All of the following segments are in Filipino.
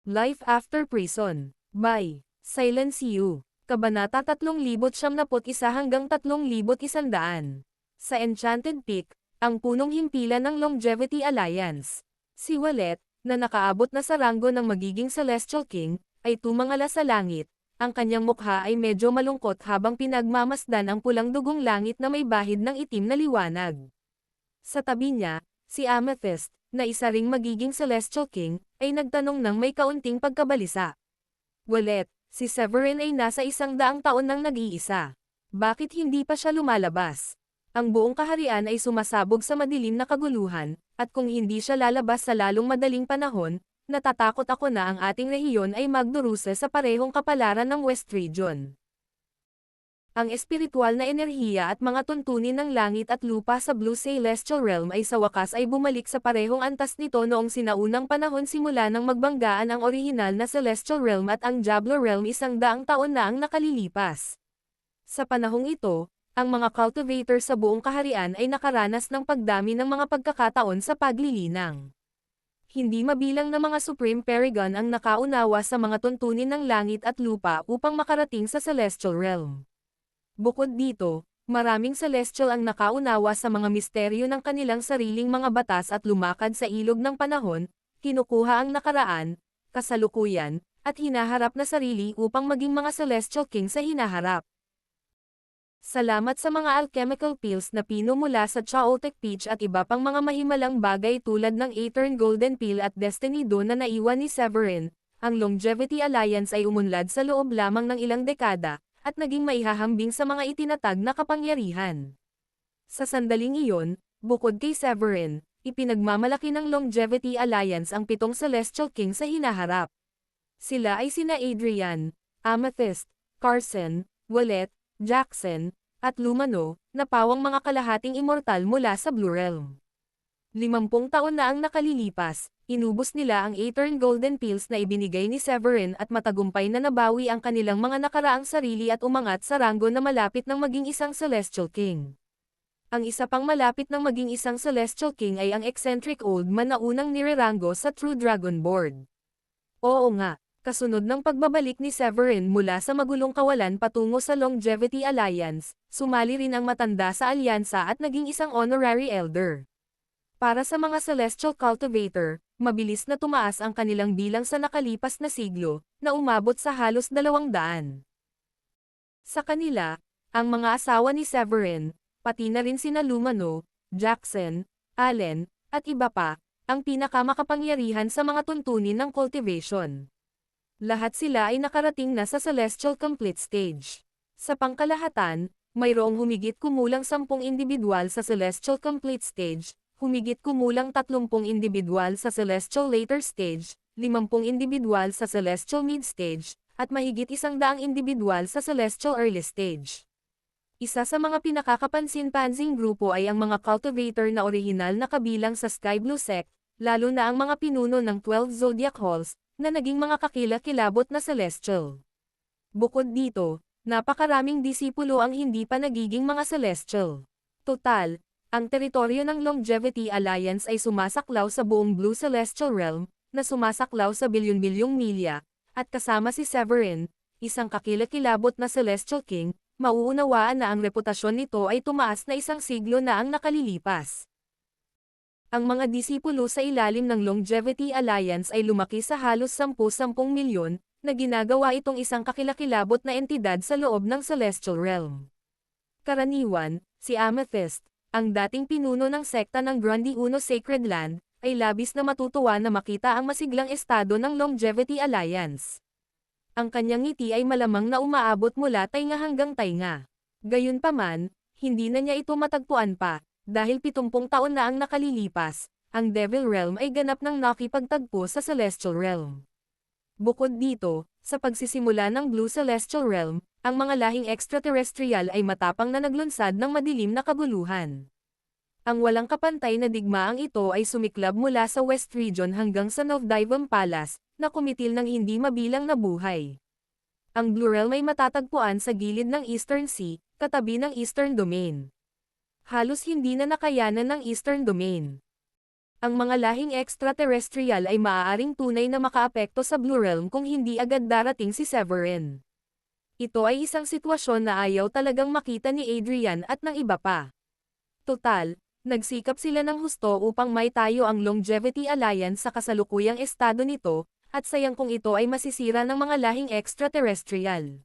Life After Prison, by Silence You. Kabanata 3071 hanggang 3100. Sa Enchanted Peak, ang punong himpilan ng Longevity Alliance. Si Wallet, na nakaabot na sa ranggo ng magiging Celestial King, ay tumangala sa langit. Ang kanyang mukha ay medyo malungkot habang pinagmamasdan ang pulang dugong langit na may bahid ng itim na liwanag. Sa tabi niya, si Amethyst, na isa ring magiging Celestial King, ay nagtanong ng may kaunting pagkabalisa. Wallet, si Severin ay nasa 100 taon nang nag-iisa. Bakit hindi pa siya lumalabas? Ang buong kaharian ay sumasabog sa madilim na kaguluhan, at kung hindi siya lalabas sa lalong madaling panahon, natatakot ako na ang ating rehiyon ay magdurusa sa parehong kapalaran ng West Region. Ang espiritual na enerhiya at mga tuntunin ng langit at lupa sa Blue Celestial Realm ay sa wakas ay bumalik sa parehong antas nito noong sinaunang panahon simula nang magbanggaan ang orihinal na Celestial Realm at ang Diablo Realm 100 taon na ang nakalilipas. Sa panahong ito, ang mga cultivator sa buong kaharian ay nakaranas ng pagdami ng mga pagkakataon sa paglilinang. Hindi mabilang na mga Supreme Paragon ang nakaunawa sa mga tuntunin ng langit at lupa upang makarating sa Celestial Realm. Bukod dito, maraming Celestial ang nakaunawa sa mga misteryo ng kanilang sariling mga batas at lumakad sa ilog ng panahon, kinukuha ang nakaraan, kasalukuyan, at hinaharap na sarili upang maging mga Celestial King sa hinaharap. Salamat sa mga alchemical pills na pino mula sa Chaotic Peach at iba pang mga mahimalang bagay tulad ng Aetern Golden Pill at Destiny Dawn na naiwan ni Severin, ang Longevity Alliance ay umunlad sa loob lamang ng ilang dekada, at naging maihahambing sa mga itinatag na kapangyarihan. Sa sandaling iyon, bukod kay Severin, ipinagmamalaki ng Longevity Alliance ang 7 Celestial King sa hinaharap. Sila ay sina Adrian, Amethyst, Carson, Wallet, Jackson, at Lumano, na pawang mga kalahating immortal mula sa Blue Realm. 50 taon na ang nakalilipas, inubos nila ang Aetern Golden Pills na ibinigay ni Severin at matagumpay na nabawi ang kanilang mga nakaraang sarili at umangat sa ranggo na malapit ng maging isang Celestial King. Ang isa pang malapit ng maging isang Celestial King ay ang eccentric old man na unang nireranggo sa True Dragon Board. Oo nga. Kasunod ng pagbabalik ni Severin mula sa magulong kawalan patungo sa Longevity Alliance, sumali rin ang matanda sa alyansa at naging isang honorary elder. Para sa mga Celestial Cultivator, mabilis na tumaas ang kanilang bilang sa nakalipas na siglo, na umabot sa halos 200. Sa kanila, ang mga asawa ni Severin, pati na rin sina Lumano, Jackson, Allen, at iba pa, ang pinakamakapangyarihan sa mga tuntunin ng cultivation. Lahat sila ay nakarating na sa Celestial Complete Stage. Sa pangkalahatan, mayroong humigit kumulang 10 individual sa Celestial Complete Stage, humigit kumulang 30 individual sa Celestial Later Stage, 50 individual sa Celestial Mid Stage, at mahigit 100 individual sa Celestial Early Stage. Isa sa mga pinakakapansin-pansing grupo ay ang mga cultivator na orihinal na kabilang sa Sky Blue Sect, lalo na ang mga pinuno ng 12 Zodiac Halls, na naging mga kakilakilabot na Celestial. Bukod dito, napakaraming disipulo ang hindi pa nagiging mga Celestial. Total, ang teritoryo ng Longevity Alliance ay sumasaklaw sa buong Blue Celestial Realm, na sumasaklaw sa bilyon-bilyong milya, at kasama si Severin, isang kakilakilabot na Celestial King, mauunawaan na ang reputasyon nito ay tumaas na 1 siglo na ang nakalilipas. Ang mga disipulo sa ilalim ng Longevity Alliance ay lumaki sa halos 10 milyon, na ginagawa itong isang kakilakilabot na entidad sa loob ng Celestial Realm. Karaniwan, si Amethyst, ang dating pinuno ng sekta ng Grundy Uno Sacred Land, ay labis na matutuwa na makita ang masiglang estado ng Longevity Alliance. Ang kanyang ngiti ay malamang na umaabot mula tainga hanggang tainga. Gayunpaman, hindi na niya ito matagpuan pa. Dahil 70 taon na ang nakalilipas, ang Devil Realm ay ganap ng nakipagtagpo sa Celestial Realm. Bukod dito, sa pagsisimula ng Blue Celestial Realm, ang mga lahing extraterrestrial ay matapang na naglunsad ng madilim na kaguluhan. Ang walang kapantay na digmaang ito ay sumiklab mula sa West Region hanggang sa Novdivam Palace, na kumitil ng hindi mabilang na buhay. Ang Blue Realm ay matatagpuan sa gilid ng Eastern Sea, katabi ng Eastern Domain. Halos hindi na nakayanan ng Eastern Domain. Ang mga lahing extraterrestrial ay maaaring tunay na makaapekto sa Blue Realm kung hindi agad darating si Severin. Ito ay isang sitwasyon na ayaw talagang makita ni Adrian at ng iba pa. Total, nagsikap sila ng husto upang maitayo ang Longevity Alliance sa kasalukuyang estado nito, at sayang kung ito ay masisira ng mga lahing extraterrestrial.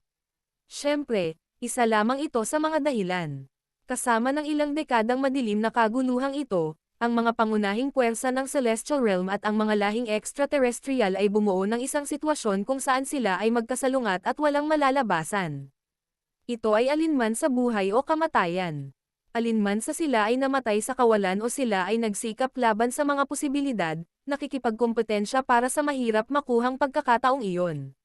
Siyempre, isa lamang ito sa mga dahilan. Kasama ng ilang dekadang madilim na kaguluhang ito, ang mga pangunahing puwersa ng Celestial Realm at ang mga lahing extraterrestrial ay bumuo ng isang sitwasyon kung saan sila ay magkasalungat at walang malalabasan. Ito ay alinman sa buhay o kamatayan. Alinman sa sila ay namatay sa kawalan o sila ay nagsikap laban sa mga posibilidad, nakikipagkompetensya para sa mahirap makuhang pagkakataong iyon.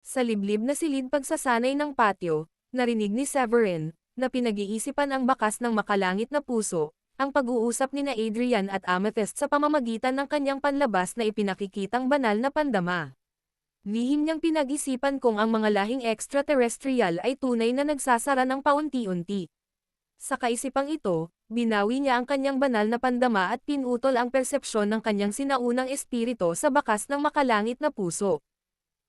Sa liblib na silid pagsasanay ng patio, narinig ni Severin, na pinag-iisipan ang bakas ng makalangit na puso, ang pag-uusap ni na Adrian at Amethyst sa pamamagitan ng kanyang panlabas na ipinakikitang banal na pandama. Lihim niyang pinag-isipan kung ang mga lahing extraterrestrial ay tunay na nagsasara ng paunti-unti. Sa kaisipang ito, binawi niya ang kanyang banal na pandama at pinutol ang persepsyon ng kanyang sinaunang espirito sa bakas ng makalangit na puso.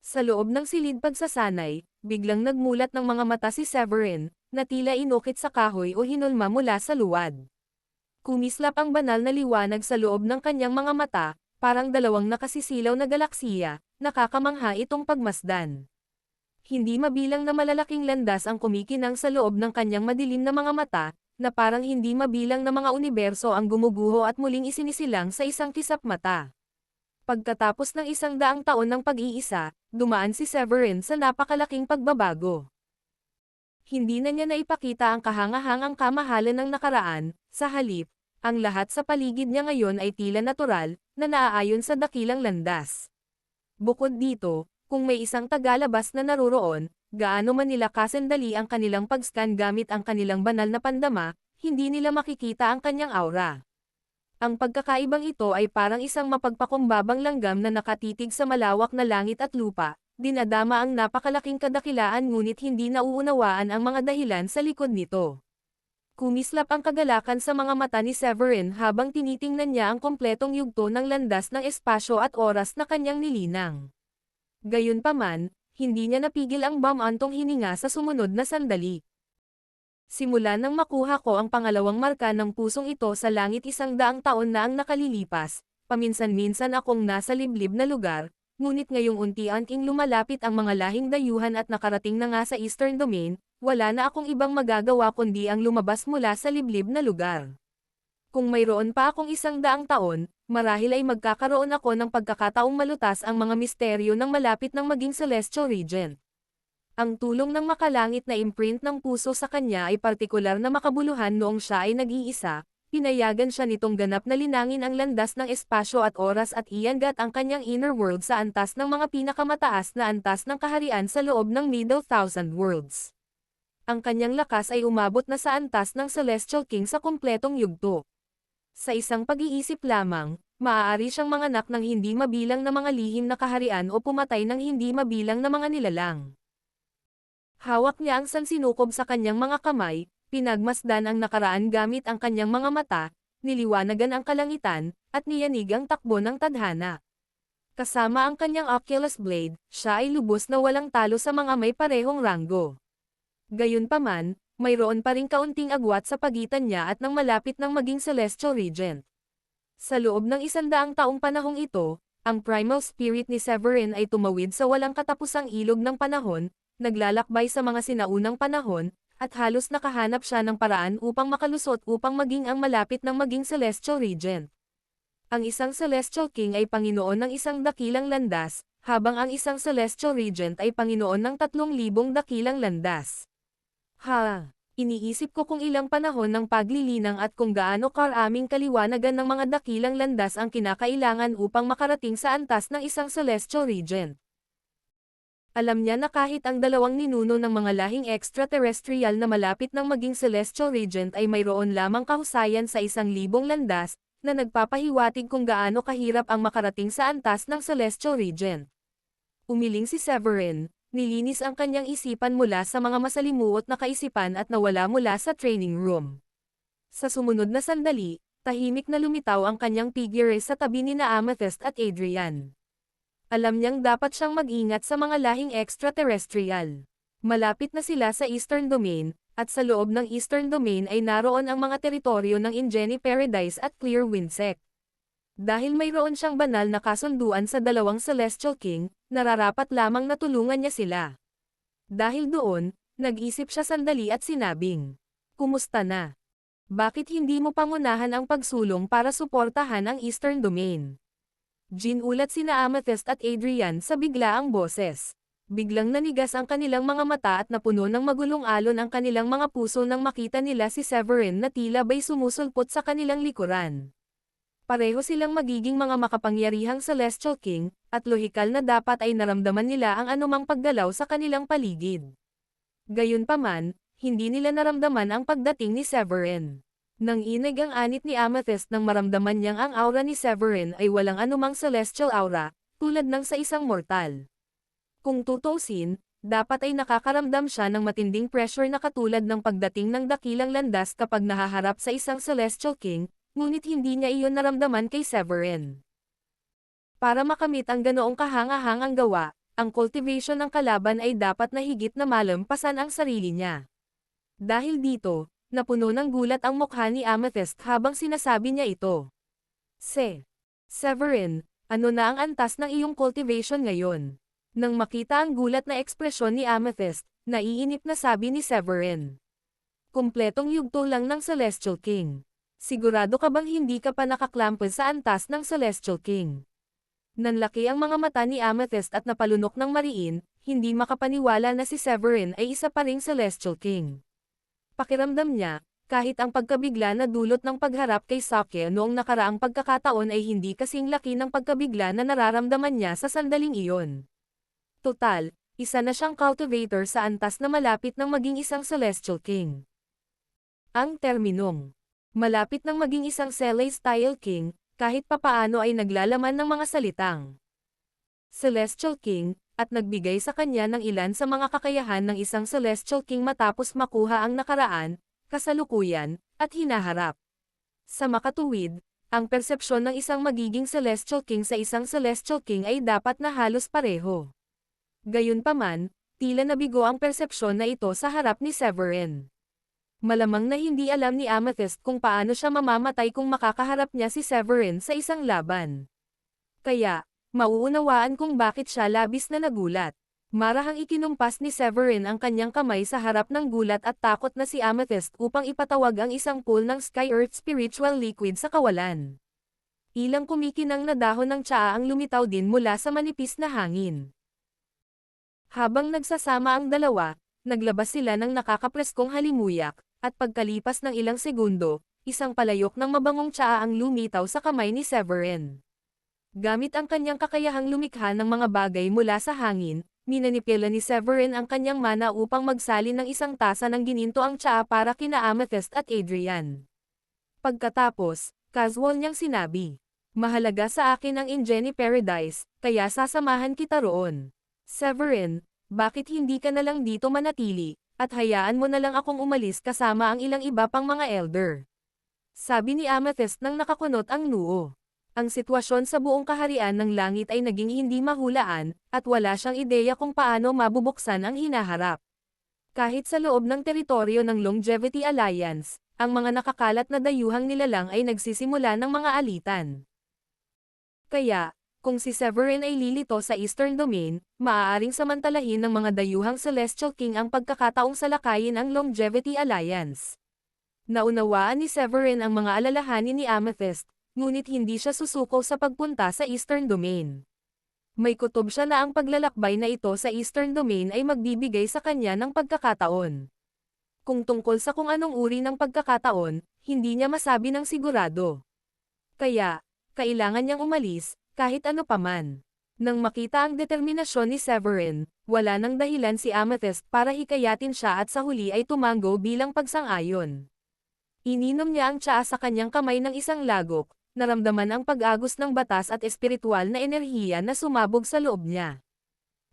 Sa loob ng silid pagsasanay, biglang nagmulat ng mga mata si Severin, na tila inukit sa kahoy o hinulma mula sa luwad. Kumislap ang banal na liwanag sa loob ng kanyang mga mata, parang dalawang nakasisilaw na galaksiya, nakakamangha itong pagmasdan. Hindi mabilang na malalaking landas ang kumikinang sa loob ng kanyang madilim na mga mata, na parang hindi mabilang na mga universo ang gumuguho at muling isinisilang sa isang kisap mata. Pagkatapos ng 100 taon ng pag-iisa, dumaan si Severin sa napakalaking pagbabago. Hindi na niya naipakita ang kahangahangang kamahalan ng nakaraan, sa halip, ang lahat sa paligid niya ngayon ay tila natural, na naaayon sa dakilang landas. Bukod dito, kung may isang tagalabas na naroroon, gaano man nila kasandali ang kanilang pag-scan gamit ang kanilang banal na pandama, hindi nila makikita ang kanyang aura. Ang pagkakaibang ito ay parang isang mapagpakumbabang langgam na nakatitig sa malawak na langit at lupa, dinadama ang napakalaking kadakilaan ngunit hindi nauunawaan ang mga dahilan sa likod nito. Kumislap ang kagalakan sa mga mata ni Severin habang tinitingnan niya ang kompletong yugto ng landas ng espasyo at oras na kanyang nilinang. Gayunpaman, hindi niya napigil ang bamantong hininga sa sumunod na sandali. Simula nang makuha ko ang pangalawang marka ng pusong ito sa langit 100 taon na ang nakalilipas, paminsan-minsan akong nasa liblib na lugar, ngunit ngayong unti-unting lumalapit ang mga lahing dayuhan at nakarating na nga sa Eastern Domain, wala na akong ibang magagawa kundi ang lumabas mula sa liblib na lugar. Kung mayroon pa akong 100 taon, marahil ay magkakaroon ako ng pagkakataong malutas ang mga misteryo ng malapit ng maging Celestial Regent. Ang tulong ng makalangit na imprint ng puso sa kanya ay partikular na makabuluhan noong siya ay nag-iisa, pinayagan siya nitong ganap na linangin ang landas ng espasyo at oras at iangat ang kanyang inner world sa antas ng mga pinakamataas na antas ng kaharian sa loob ng Middle Thousand Worlds. Ang kanyang lakas ay umabot na sa antas ng Celestial King sa kumpletong yugto. Sa isang pag-iisip lamang, maaari siyang manganak ng hindi mabilang na mga lihim na kaharian o pumatay ng hindi mabilang na mga nilalang. Hawak niya ang sansinukob sa kanyang mga kamay, pinagmasdan ang nakaraan gamit ang kanyang mga mata, niliwanagan ang kalangitan, at niyanig ang takbo ng tadhana. Kasama ang kanyang Oculus Blade, siya ay lubos na walang talo sa mga may parehong ranggo. Gayunpaman, mayroon pa ring kaunting agwat sa pagitan niya at nang malapit ng maging Celestial Regent. Sa loob ng 100 taong panahong ito, ang primal spirit ni Severin ay tumawid sa walang katapusang ilog ng panahon, naglalakbay sa mga sinaunang panahon, at halos nakahanap siya ng paraan upang makalusot upang maging ang malapit ng maging Celestial Regent. Ang isang Celestial King ay Panginoon ng isang dakilang landas, habang ang isang Celestial Regent ay Panginoon ng 3,000 dakilang landas. Iniisip ko kung ilang panahon ng paglilinang at kung gaano karaming kaliwanagan ng mga dakilang landas ang kinakailangan upang makarating sa antas ng isang Celestial Regent. Alam niya na kahit ang dalawang ninuno ng mga lahing extraterrestrial na malapit ng maging Celestial Regent ay mayroon lamang kahusayan sa 1,000 landas, na nagpapahiwatig kung gaano kahirap ang makarating sa antas ng Celestial Regent. Umiling si Severin, nilinis ang kanyang isipan mula sa mga masalimuot na kaisipan at nawala mula sa training room. Sa sumunod na sandali, Tahimik na lumitaw ang kanyang figure sa tabi ni na Amethyst at Adrian. Alam niyang dapat siyang mag-ingat sa mga lahing extraterrestrial. Malapit na sila sa Eastern Domain, at sa loob ng Eastern Domain ay naroon ang mga teritoryo ng Ingeni Paradise at Clear Wind Sect. Dahil mayroon siyang banal na kasunduan sa dalawang Celestial King, nararapat lamang na tulungan niya sila. Dahil doon, nag-isip siya sandali at sinabing, "Kumusta na? Bakit hindi mo pangunahan ang pagsulong para suportahan ang Eastern Domain?" Ginulat sina Amethyst at Adrian sa biglaang boses. Biglang nanigas ang kanilang mga mata at napuno ng magulong alon ang kanilang mga puso nang makita nila si Severin na tila ba'y sumusulpot sa kanilang likuran. Pareho silang magiging mga makapangyarihang Celestial King, at lohikal na dapat ay naramdaman nila ang anumang paggalaw sa kanilang paligid. Gayunpaman, hindi nila naramdaman ang pagdating ni Severin. Nang inig ang anit ni Amethyst nang maramdaman niyang ang aura ni Severin ay walang anumang celestial aura, tulad ng sa isang mortal. Kung tutuusin, dapat ay nakakaramdam siya ng matinding pressure na katulad ng pagdating ng dakilang landas kapag nahaharap sa isang Celestial King, ngunit hindi niya iyon naramdaman kay Severin. Para makamit ang ganoong kahanga-hangang gawa, ang cultivation ng kalaban ay dapat na higit na malampasan ang sarili niya. Dahil dito, napuno ng gulat ang mukha ni Amethyst habang sinasabi niya ito. Severin, ano na ang antas ng iyong cultivation ngayon?" Nang makita ang gulat na ekspresyon ni Amethyst, naiinip na sabi ni Severin. "Kumpletong yugto lang ng Celestial King. Sigurado ka bang hindi ka pa nakaklampas sa antas ng Celestial King?" Nanlaki ang mga mata ni Amethyst at napalunok ng mariin, hindi makapaniwala na si Severin ay isa pa ring Celestial King. Pakiramdam niya, kahit ang pagkabigla na dulot ng pagharap kay Sakya noong nakaraang pagkakataon ay hindi kasing laki ng pagkabigla na nararamdaman niya sa sandaling iyon. Total, isa na siyang cultivator sa antas na malapit ng maging isang Celestial King. Ang terminong malapit ng maging isang Celestial King, kahit papaano ay naglalaman ng mga salitang Celestial King, at nagbigay sa kanya ng ilan sa mga kakayahan ng isang Celestial King matapos makuha ang nakaraan, kasalukuyan, at hinaharap. Sa makatuwid, ang persepsyon ng isang magiging Celestial King sa isang Celestial King ay dapat na halos pareho. Gayunpaman, tila nabigo ang persepsyon na ito sa harap ni Severin. Malamang na hindi alam ni Amethyst kung paano siya mamamatay kung makakaharap niya si Severin sa isang laban. Kaya, mauunawaan kung bakit siya labis na nagulat. Marahang ikinumpas ni Severin ang kanyang kamay sa harap ng gulat at takot na si Amethyst upang ipatawag ang isang pool ng Sky-Earth Spiritual Liquid sa kawalan. Ilang kumikinang na dahon ng tsaa ang lumitaw din mula sa manipis na hangin. Habang nagsasama ang dalawa, naglabas sila ng nakakapreskong halimuyak, at pagkalipas ng ilang segundo, isang palayok ng mabangong tsaa ang lumitaw sa kamay ni Severin. Gamit ang kanyang kakayahang lumikha ng mga bagay mula sa hangin, minanipila ni Severin ang kanyang mana upang magsalin ng isang tasa ng gininto ang tsaa para kina Amethyst at Adrian. Pagkatapos, casual niyang sinabi, "Mahalaga sa akin ang Ingeni Paradise, kaya sasamahan kita roon. Severin, bakit hindi ka na lang dito manatili, at hayaan mo na lang akong umalis kasama ang ilang iba pang mga elder?" Sabi ni Amethyst nang nakakunot ang noo. Ang sitwasyon sa buong kaharian ng langit ay naging hindi mahulaan, at wala siyang ideya kung paano mabubuksan ang hinaharap. Kahit sa loob ng teritoryo ng Longevity Alliance, ang mga nakakalat na dayuhang nilalang ay nagsisimula ng mga alitan. Kaya, kung si Severin ay lilito sa Eastern Domain, maaaring samantalahin ng mga dayuhang Celestial King ang pagkakataong salakayin ang Longevity Alliance. Naunawaan ni Severin ang mga alalahanin ni Amethyst, ngunit hindi siya susuko sa pagpunta sa Eastern Domain. May kutob siya na ang paglalakbay na ito sa Eastern Domain ay magbibigay sa kanya ng pagkakataon. Kung tungkol sa kung anong uri ng pagkakataon, hindi niya masabi ng sigurado. Kaya, kailangan niyang umalis, kahit ano paman. Nang makita ang determinasyon ni Severin, wala nang dahilan si Amethyst para hikayatin siya at sa huli ay tumango bilang pagsang-ayon. Ininom niya ang tsaa sa kanyang kamay ng isang lagok, naramdaman ang pag-agos ng batas at espiritual na enerhiya na sumabog sa loob niya.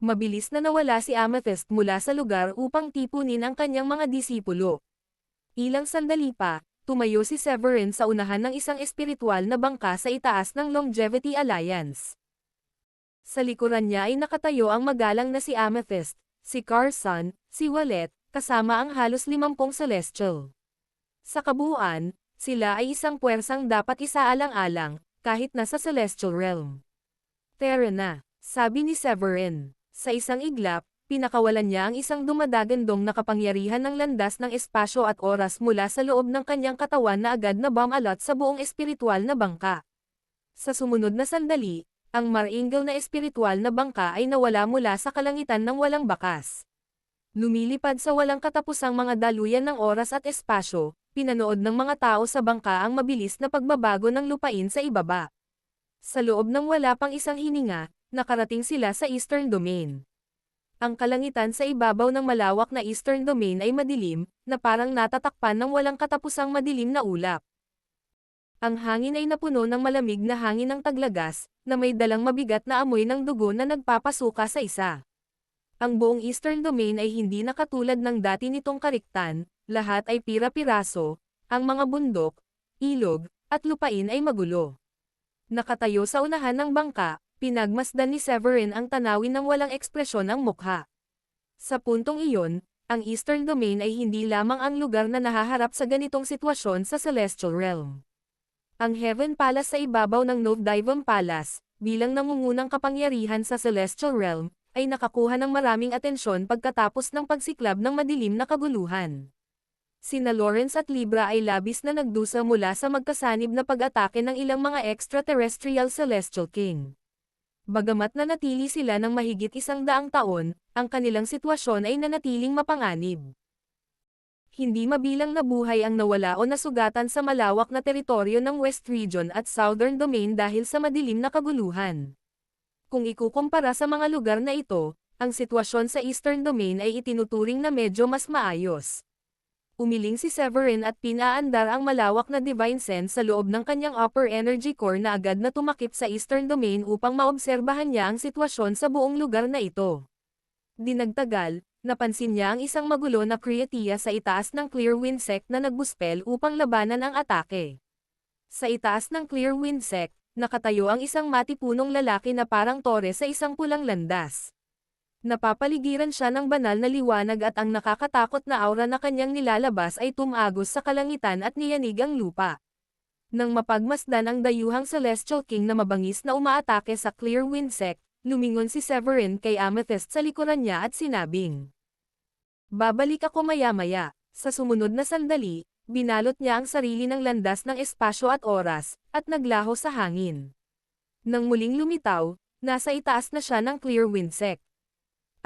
Mabilis na nawala si Amethyst mula sa lugar upang tipunin ang kanyang mga disipulo. Ilang sandali pa, tumayo si Severin sa unahan ng isang espiritual na bangka sa itaas ng Longevity Alliance. Sa likuran niya ay nakatayo ang magalang na si Amethyst, si Carson, si Wallet, kasama ang halos 50 Celestial. Sa kabuuan, sila ay isang puwersang dapat isaalang-alang, kahit nasa Celestial Realm. Terra na, sabi ni Severin. Sa isang iglap, pinakawalan niya ang isang dumadagandong na kapangyarihan ng landas ng espasyo at oras mula sa loob ng kanyang katawan na agad na bomb-alot sa buong espiritual na bangka. Sa sumunod na sandali, ang maringal na espiritual na bangka ay nawala mula sa kalangitan ng walang bakas. Lumilipad sa walang katapusang mga daluyan ng oras at espasyo, pinanood ng mga tao sa bangka ang mabilis na pagbabago ng lupain sa ibaba. Sa loob ng wala pang isang hininga, nakarating sila sa Eastern Domain. Ang kalangitan sa ibabaw ng malawak na Eastern Domain ay madilim, na parang natatakpan ng walang katapusang madilim na ulap. Ang hangin ay napuno ng malamig na hangin ng taglagas, na may dalang mabigat na amoy ng dugo na nagpapasuka sa isa. Ang buong Eastern Domain ay hindi na katulad ng dati nitong kariktan, lahat ay pira-piraso, ang mga bundok, ilog, at lupain ay magulo. Nakatayo sa unahan ng bangka, pinagmasdan ni Severin ang tanawin ng walang ekspresyon ang mukha. Sa puntong iyon, ang Eastern Domain ay hindi lamang ang lugar na nahaharap sa ganitong sitwasyon sa Celestial Realm. Ang Heaven Palace sa ibabaw ng Novdivam Palace, bilang nangungunang kapangyarihan sa Celestial Realm, ay nakakuha ng maraming atensyon pagkatapos ng pagsiklab ng madilim na kaguluhan. Sina Lawrence at Libra ay labis na nagdusa mula sa magkasanib na pag-atake ng ilang mga extraterrestrial Celestial King. Bagamat nanatili sila ng mahigit 100 taon, ang kanilang sitwasyon ay nanatiling mapanganib. Hindi mabilang na buhay ang nawala o nasugatan sa malawak na teritoryo ng West Region at Southern Domain dahil sa madilim na kaguluhan. Kung ikukumpara sa mga lugar na ito, ang sitwasyon sa Eastern Domain ay itinuturing na medyo mas maayos. Umiling si Severin at pinaandar ang malawak na Divine Sense sa loob ng kanyang upper energy core na agad na tumakip sa Eastern Domain upang maobserbahan niya ang sitwasyon sa buong lugar na ito. Dinagtagal, napansin niya ang isang magulo na Creatia sa itaas ng Clear Wind Sect na nagbuspel upang labanan ang atake. Sa itaas ng Clear Wind Sect, nakatayo ang isang matipunong lalaki na parang tore sa isang pulang landas. Napapaligiran siya ng banal na liwanag at ang nakakatakot na aura na kanyang nilalabas ay tumagos sa kalangitan at niyanig ang lupa. Nang mapagmasdan ang dayuhang Celestial King na mabangis na umaatake sa Clear Wind Sect, lumingon si Severin kay Amethyst sa likuran niya at sinabing, "Babalik ako maya-maya." Sa sumunod na sandali, binalot niya ang sarili ng landas ng espasyo at oras, at naglaho sa hangin. Nang muling lumitaw, nasa itaas na siya ng Clear Wind Sect.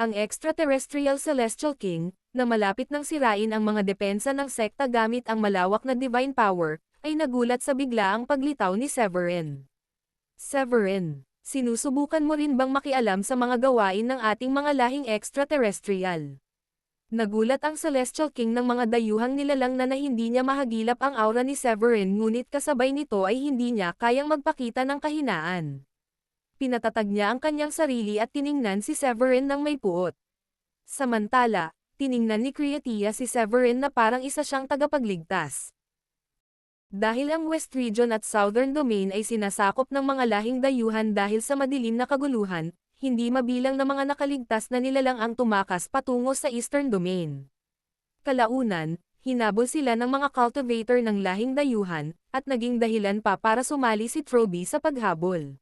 Ang extraterrestrial Celestial King, na malapit nang sirain ang mga depensa ng sekta gamit ang malawak na divine power, ay nagulat sa biglaang paglitaw ni Severin. "Severin, sinusubukan mo rin bang makialam sa mga gawain ng ating mga lahing extraterrestrial?" Nagulat ang Celestial King ng mga dayuhang nilalang na hindi niya mahagilap ang aura ni Severin ngunit kasabay nito ay hindi niya kayang magpakita ng kahinaan. Pinatatag niya ang kanyang sarili at tiningnan si Severin ng may puot. Samantala, tiningnan ni Creatia si Severin na parang isa siyang tagapagligtas. Dahil ang West Region at Southern Domain ay sinasakop ng mga lahing dayuhan dahil sa madilim na kaguluhan, hindi mabilang na mga nakaligtas na nilalang ang tumakas patungo sa Eastern Domain. Kalaunan, hinabol sila ng mga cultivator ng lahing dayuhan, at naging dahilan pa para sumali si Troby sa paghabol.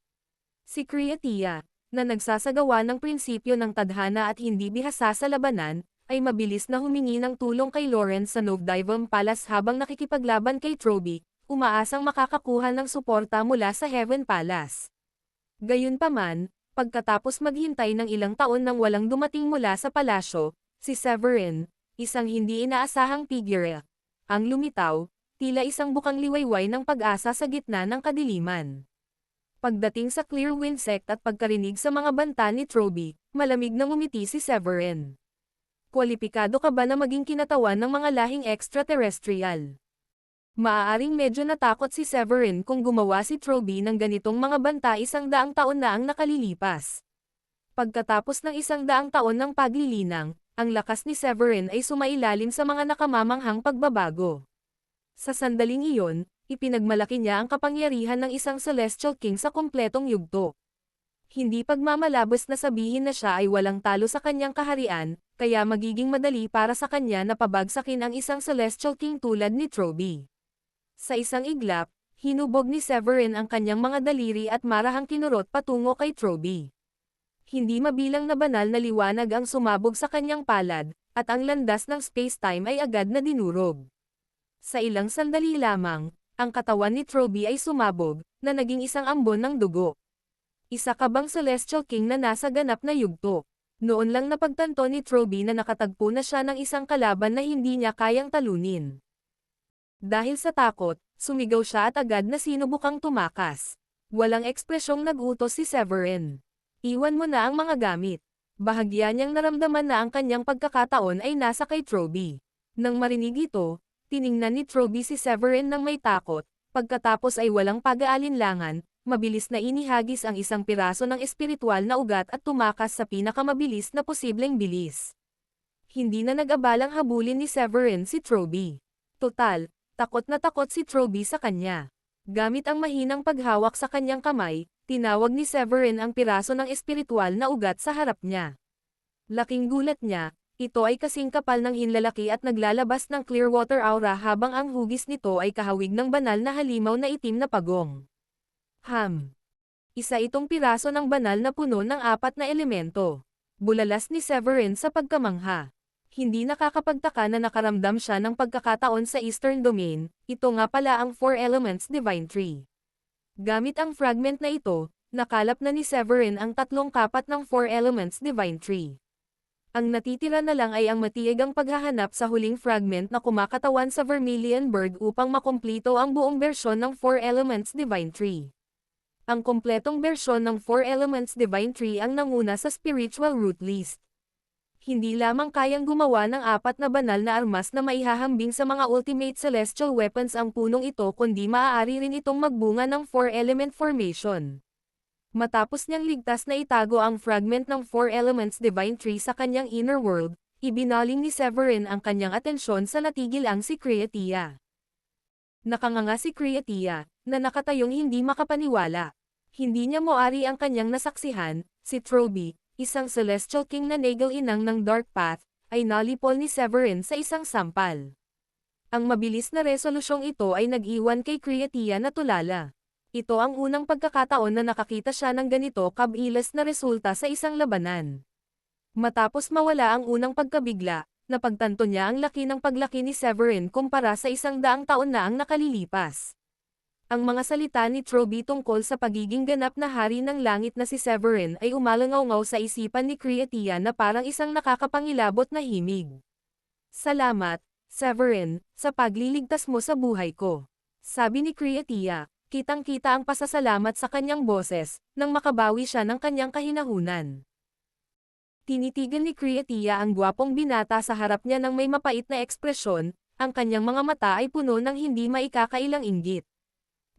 Si Creatia, na nagsasagawa ng prinsipyo ng tadhana at hindi bihasa sa labanan, ay mabilis na humingi ng tulong kay Lawrence sa Novdivam Palace habang nakikipaglaban kay Troby, umaasang makakakuha ng suporta mula sa Heaven Palace. Gayunpaman, pagkatapos maghintay ng ilang taon nang walang dumating mula sa palasyo, si Severin, isang hindi inaasahang figure, ang lumitaw, tila isang bukang liwayway ng pag-asa sa gitna ng kadiliman. Pagdating sa Clear Wind Sect at pagkarinig sa mga banta ni Troby, malamig na ngumiti si Severin. "Kwalipikado ka ba na maging kinatawan ng mga lahing extraterrestrial?" Maaaring medyo natakot si Severin kung gumawa si Troby ng ganitong mga banta 100 taon na ang nakalilipas. Pagkatapos ng 100 taon ng paglilinang, ang lakas ni Severin ay sumailalim sa mga nakamamanghang pagbabago. Sa sandaling iyon, ipinagmalaki niya ang kapangyarihan ng isang Celestial King sa kumpletong yugto. Hindi pagmamalabos na sabihin na siya ay walang talo sa kanyang kaharian, kaya magiging madali para sa kanya na pabagsakin ang isang Celestial King tulad ni Troby. Sa isang iglap, hinubog ni Severin ang kanyang mga daliri at marahang kinurot patungo kay Troby. Hindi mabilang na banal na liwanag ang sumabog sa kanyang palad, at ang landas ng space-time ay agad na dinurog. Sa ilang sandali lamang, ang katawan ni Troby ay sumabog, na naging isang ambon ng dugo. Isa ka bang Celestial King na nasa ganap na yugto? Noon lang napagtanto ni Troby na nakatagpo na siya ng isang kalaban na hindi niya kayang talunin. Dahil sa takot, sumigaw siya at agad na sinubukang tumakas. Walang ekspresyong nag-utos si Severin. Iwan mo na ang mga gamit. Bahagya niyang naramdaman na ang kanyang pagkakataon ay nasa kay Troby. Nang marinig ito, tiningnan ni Troby si Severin ng may takot, pagkatapos ay walang pag-aalinlangan, mabilis na inihagis ang isang piraso ng espiritual na ugat at tumakas sa pinakamabilis na posibleng bilis. Hindi na nag-abalang habulin ni Severin si Troby. Total, takot na takot si Troby sa kanya. Gamit ang mahinang paghawak sa kanyang kamay, tinawag ni Severin ang piraso ng espiritual na ugat sa harap niya. Laking gulat niya, ito ay kasing kapal ng hinlalaki at naglalabas ng Clearwater aura habang ang hugis nito ay kahawig ng banal na halimaw na itim na pagong. Isa itong piraso ng banal na puno ng 4 na elemento. Bulalas ni Severin sa pagkamangha. Hindi nakakapagtaka na nakaramdam siya ng pagkakataon sa Eastern Domain, ito nga pala ang 4 Elements Divine Tree. Gamit ang fragment na ito, nakalap na ni Severin ang 3 kapat ng 4 Elements Divine Tree. Ang natitira na lang ay ang matiyagang paghahanap sa huling fragment na kumakatawan sa Vermilion Bird upang makumplito ang buong bersyon ng 4 Elements Divine Tree. Ang kompletong bersyon ng 4 Elements Divine Tree ang nanguna sa Spiritual Root List. Hindi lamang kayang gumawa ng 4 na banal na armas na maihahambing sa mga Ultimate Celestial Weapons ang punong ito kundi maaari rin itong magbunga ng 4-element formation. Matapos niyang ligtas na itago ang fragment ng 4 Elements Divine Tree sa kanyang inner world, ibinaling ni Severin ang kanyang atensyon sa natigilang si Creatia. Nakanganga si Creatia, na nakatayong hindi makapaniwala. Hindi niya moari ang kanyang nasaksihan, si Troby, isang Celestial King na nagal-inang ng Dark Path, ay nalipol ni Severin sa isang sampal. Ang mabilis na resolusyong ito ay nag-iwan kay Creatia na tulala. Ito ang unang pagkakataon na nakakita siya ng ganito kabilas na resulta sa isang labanan. Matapos mawala ang unang pagkabigla, napagtanto niya ang laki ng paglaki ni Severin kumpara sa 100 taon na ang nakalilipas. Ang mga salita ni Troby tungkol sa pagiging ganap na hari ng langit na si Severin ay umalangaw-ngaw sa isipan ni Creatia na parang isang nakakapangilabot na himig. Salamat, Severin, sa pagliligtas mo sa buhay ko. Sabi ni Creatia, kitang-kita ang pasasalamat sa kanyang boses, nang makabawi siya ng kanyang kahinahunan. Tinitigan ni Creatia ang gwapong binata sa harap niya ng may mapait na ekspresyon, ang kanyang mga mata ay puno ng hindi maikakailang inggit.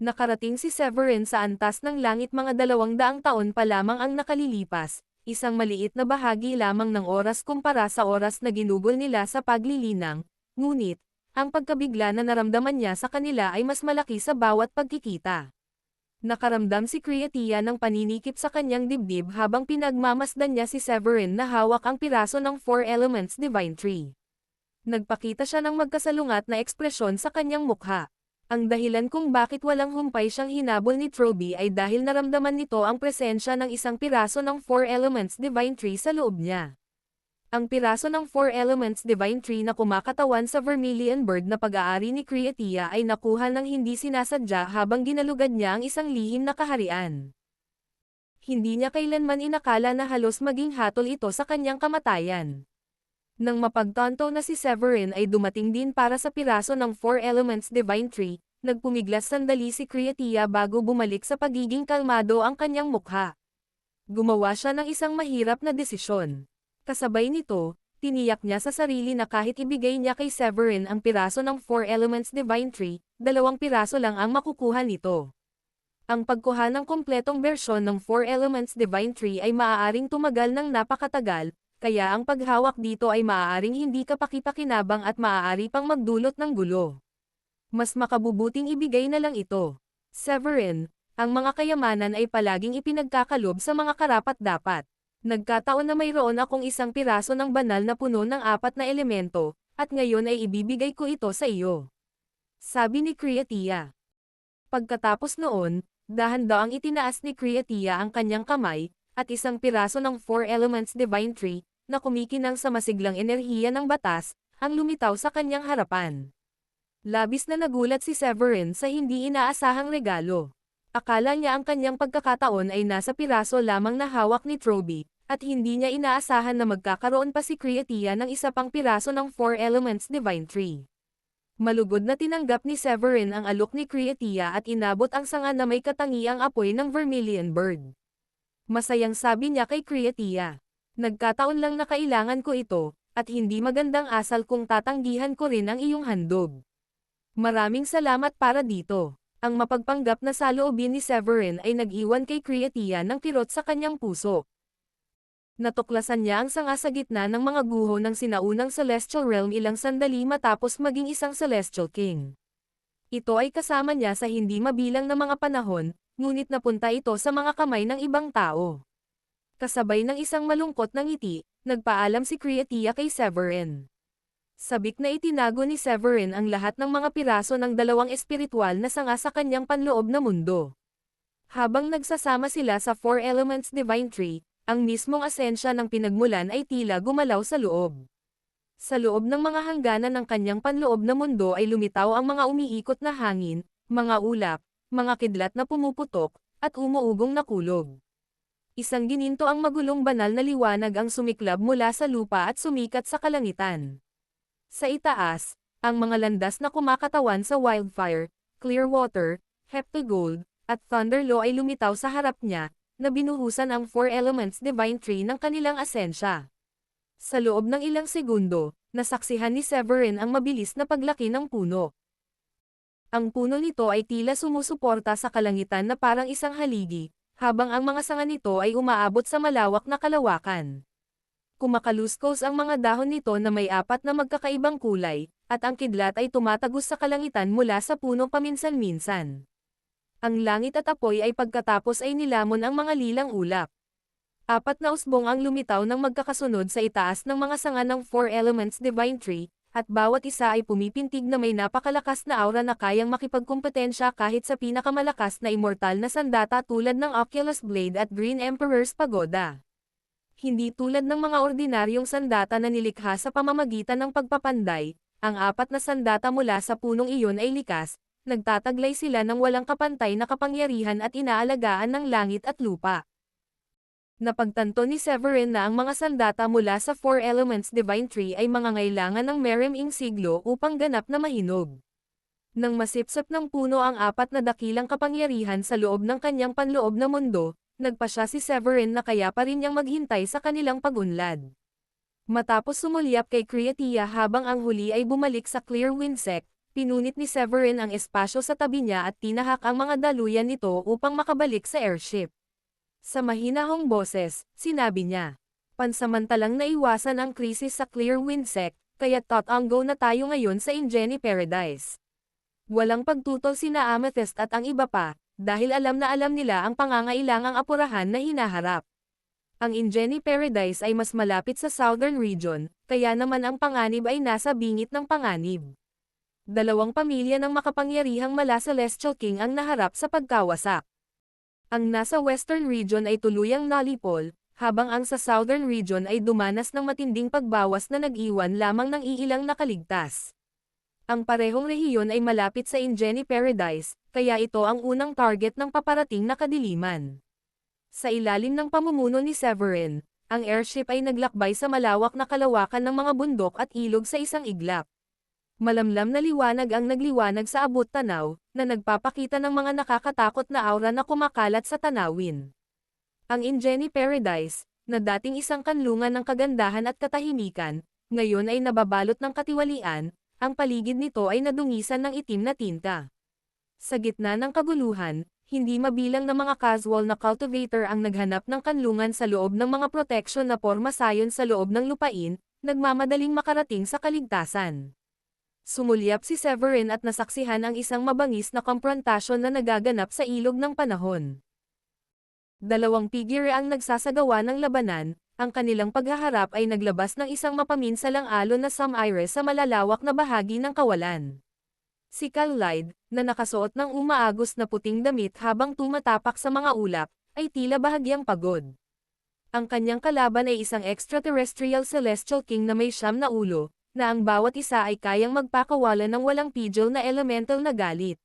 Nakarating si Severin sa antas ng langit mga 200 taon pa lamang ang nakalilipas, isang maliit na bahagi lamang ng oras kumpara sa oras na ginugol nila sa paglilinang, ngunit, ang pagkabigla na naramdaman niya sa kanila ay mas malaki sa bawat pagkikita. Nakaramdam si Creatia ng paninikip sa kanyang dibdib habang pinagmamasdan niya si Severin na hawak ang piraso ng 4 Elements Divine Tree. Nagpakita siya ng magkasalungat na ekspresyon sa kanyang mukha. Ang dahilan kung bakit walang humpay siyang hinabol ni Troby ay dahil naramdaman nito ang presensya ng isang piraso ng 4 Elements Divine Tree sa loob niya. Ang piraso ng 4 Elements Divine Tree na kumakatawan sa Vermilion Bird na pag-aari ni Creatia ay nakuha ng hindi sinasadya habang ginalugad niya ang isang lihim na kaharian. Hindi niya kailanman inakala na halos maging hatol ito sa kanyang kamatayan. Nang mapagtanto na si Severin ay dumating din para sa piraso ng 4 Elements Divine Tree, nagpumiglas sandali si Creatia bago bumalik sa pagiging kalmado ang kanyang mukha. Gumawa siya ng isang mahirap na desisyon. Kasabay nito, tiniyak niya sa sarili na kahit ibigay niya kay Severin ang piraso ng 4 Elements Divine Tree, 2 piraso lang ang makukuha nito. Ang pagkuha ng kompletong bersyon ng 4 Elements Divine Tree ay maaaring tumagal ng napakatagal, kaya ang paghawak dito ay maaaring hindi kapakipakinabang at maaari pang magdulot ng gulo. Mas makabubuting ibigay na lang ito. Severin, ang mga kayamanan ay palaging ipinagkakalob sa mga karapat-dapat. Nagkataon na mayroon akong isang piraso ng banal na puno ng 4 na elemento, at ngayon ay ibibigay ko ito sa iyo. Sabi ni Kriatia. Pagkatapos noon, dahan-daang itinaas ni Kriatia ang kanyang kamay, at isang piraso ng 4 Elements Divine Tree, na kumikinang sa masiglang enerhiya ng batas, ang lumitaw sa kanyang harapan. Labis na nagulat si Severin sa hindi inaasahang regalo. Akala niya ang kanyang pagkakataon ay nasa piraso lamang na hawak ni Troby, at hindi niya inaasahan na magkakaroon pa si Kriatia ng isa pang piraso ng 4 Elements Divine Tree. Malugod na tinanggap ni Severin ang alok ni Kriatia at inabot ang sanga na may katangiang apoy ng Vermilion Bird. Masayang sabi niya kay Kriatia. Nagkataon lang na kailangan ko ito, at hindi magandang asal kung tatanggihan ko rin ang iyong handog. Maraming salamat para dito. Ang mapagpanggap na saloobin ni Severin ay nag-iwan kay Kriatia ng kirot sa kanyang puso. Natuklasan niya ang sanga sa gitna ng mga guho ng sinaunang Celestial Realm ilang sandali matapos maging isang Celestial King. Ito ay kasama niya sa hindi mabilang na mga panahon, ngunit napunta ito sa mga kamay ng ibang tao. Kasabay ng isang malungkot na ngiti, nagpaalam si Kriatia kay Severin. Sabik na itinago ni Severin ang lahat ng mga piraso ng dalawang espiritual na sanga sa kanyang panloob na mundo. Habang nagsasama sila sa 4 Elements Divine Tree, ang mismong asensya ng pinagmulan ay tila gumalaw sa loob. Sa loob ng mga hangganan ng kanyang panloob na mundo ay lumitaw ang mga umiikot na hangin, mga ulap, mga kidlat na pumuputok, at umuugong na kulog. Isang gininto ang magulong banal na liwanag ang sumiklab mula sa lupa at sumikat sa kalangitan. Sa itaas, ang mga landas na kumakatawan sa Wildfire, Clearwater, Heptagold, at Thunderlaw ay lumitaw sa harap niya, na binuhusan ang 4 Elements Divine Tree ng kanilang asensya. Sa loob ng ilang segundo, nasaksihan ni Severin ang mabilis na paglaki ng puno. Ang puno nito ay tila sumusuporta sa kalangitan na parang isang haligi, habang ang mga sanga nito ay umaabot sa malawak na kalawakan. Kumakaluskos ang mga dahon nito na may 4 na magkakaibang kulay, at ang kidlat ay tumatagos sa kalangitan mula sa puno paminsan-minsan. Ang langit at apoy ay pagkatapos ay nilamon ang mga lilang ulap. 4 na usbong ang lumitaw ng magkakasunod sa itaas ng mga sanga ng 4 Elements Divine Tree, at bawat isa ay pumipintig na may napakalakas na aura na kayang makipagkumpetensya kahit sa pinakamalakas na immortal na sandata tulad ng Oculus Blade at Green Emperor's Pagoda. Hindi tulad ng mga ordinaryong sandata na nilikha sa pamamagitan ng pagpapanday, ang 4 na sandata mula sa punong iyon ay likas, nagtataglay sila ng walang kapantay na kapangyarihan at inaalagaan ng langit at lupa. Napagtanto ni Severin na ang mga sandata mula sa 4 Elements Divine Tree ay mangangailangan ng meriming siglo upang ganap na mahinog. Nang masipsap ng puno ang 4 na dakilang kapangyarihan sa loob ng kanyang panloob na mundo, nagpasya si Severin na kaya pa rin niyang maghintay sa kanilang pagunlad. Matapos sumulyap kay Kriatia habang ang huli ay bumalik sa Clear Windsect, pinunit ni Severin ang espasyo sa tabi niya at tinahak ang mga daluyan nito upang makabalik sa airship. Sa mahinahong boses, sinabi niya, "Pansamantalang naiwasan ang krisis sa Clear Windsect, kaya't tatanggo na tayo ngayon sa Ingeni Paradise." Walang pagtutol sina Amethyst at ang iba pa, dahil alam na alam nila ang pangangailangang apurahan na hinaharap. Ang Ingeni Paradise ay mas malapit sa Southern Region, kaya naman ang panganib ay nasa bingit ng panganib. 2 pamilya ng makapangyarihang mala-Celestial King ang naharap sa pagkawasak. Ang nasa Western Region ay tuluyang nalipol, habang ang sa Southern Region ay dumanas ng matinding pagbawas na nag-iwan lamang ng iilang nakaligtas. Ang parehong rehiyon ay malapit sa Ingeni Paradise, kaya ito ang unang target ng paparating na kadiliman. Sa ilalim ng pamumuno ni Severin, ang airship ay naglakbay sa malawak na kalawakan ng mga bundok at ilog sa isang iglap. Malamlam na liwanag ang nagliwanag sa abot-tanaw, na nagpapakita ng mga nakakatakot na aura na kumakalat sa tanawin. Ang Ingeni Paradise, na dating isang kanlungan ng kagandahan at katahimikan, ngayon ay nababalot ng katiwalian, ang paligid nito ay nadungisan ng itim na tinta. Sa gitna ng kaguluhan, hindi mabilang na mga casual na cultivator ang naghanap ng kanlungan sa loob ng mga proteksyon na porma sayon sa loob ng lupain, nagmamadaling makarating sa kaligtasan. Sumulyap si Severin at nasaksihan ang isang mabangis na komprontasyon na nagaganap sa ilog ng panahon. Dalawang figure ang nagsasagawa ng labanan, ang kanilang paghaharap ay naglabas ng isang mapaminsalang alon na sumire sa malalawak na bahagi ng kawalan. Si Kal-Lide, na nakasuot ng umaagos na puting damit habang tumatapak sa mga ulap, ay tila bahagyang pagod. Ang kanyang kalaban ay isang extraterrestrial celestial king na may 9 na ulo, na ang bawat isa ay kayang magpakawalan ng walang pidgel na elemental na galit.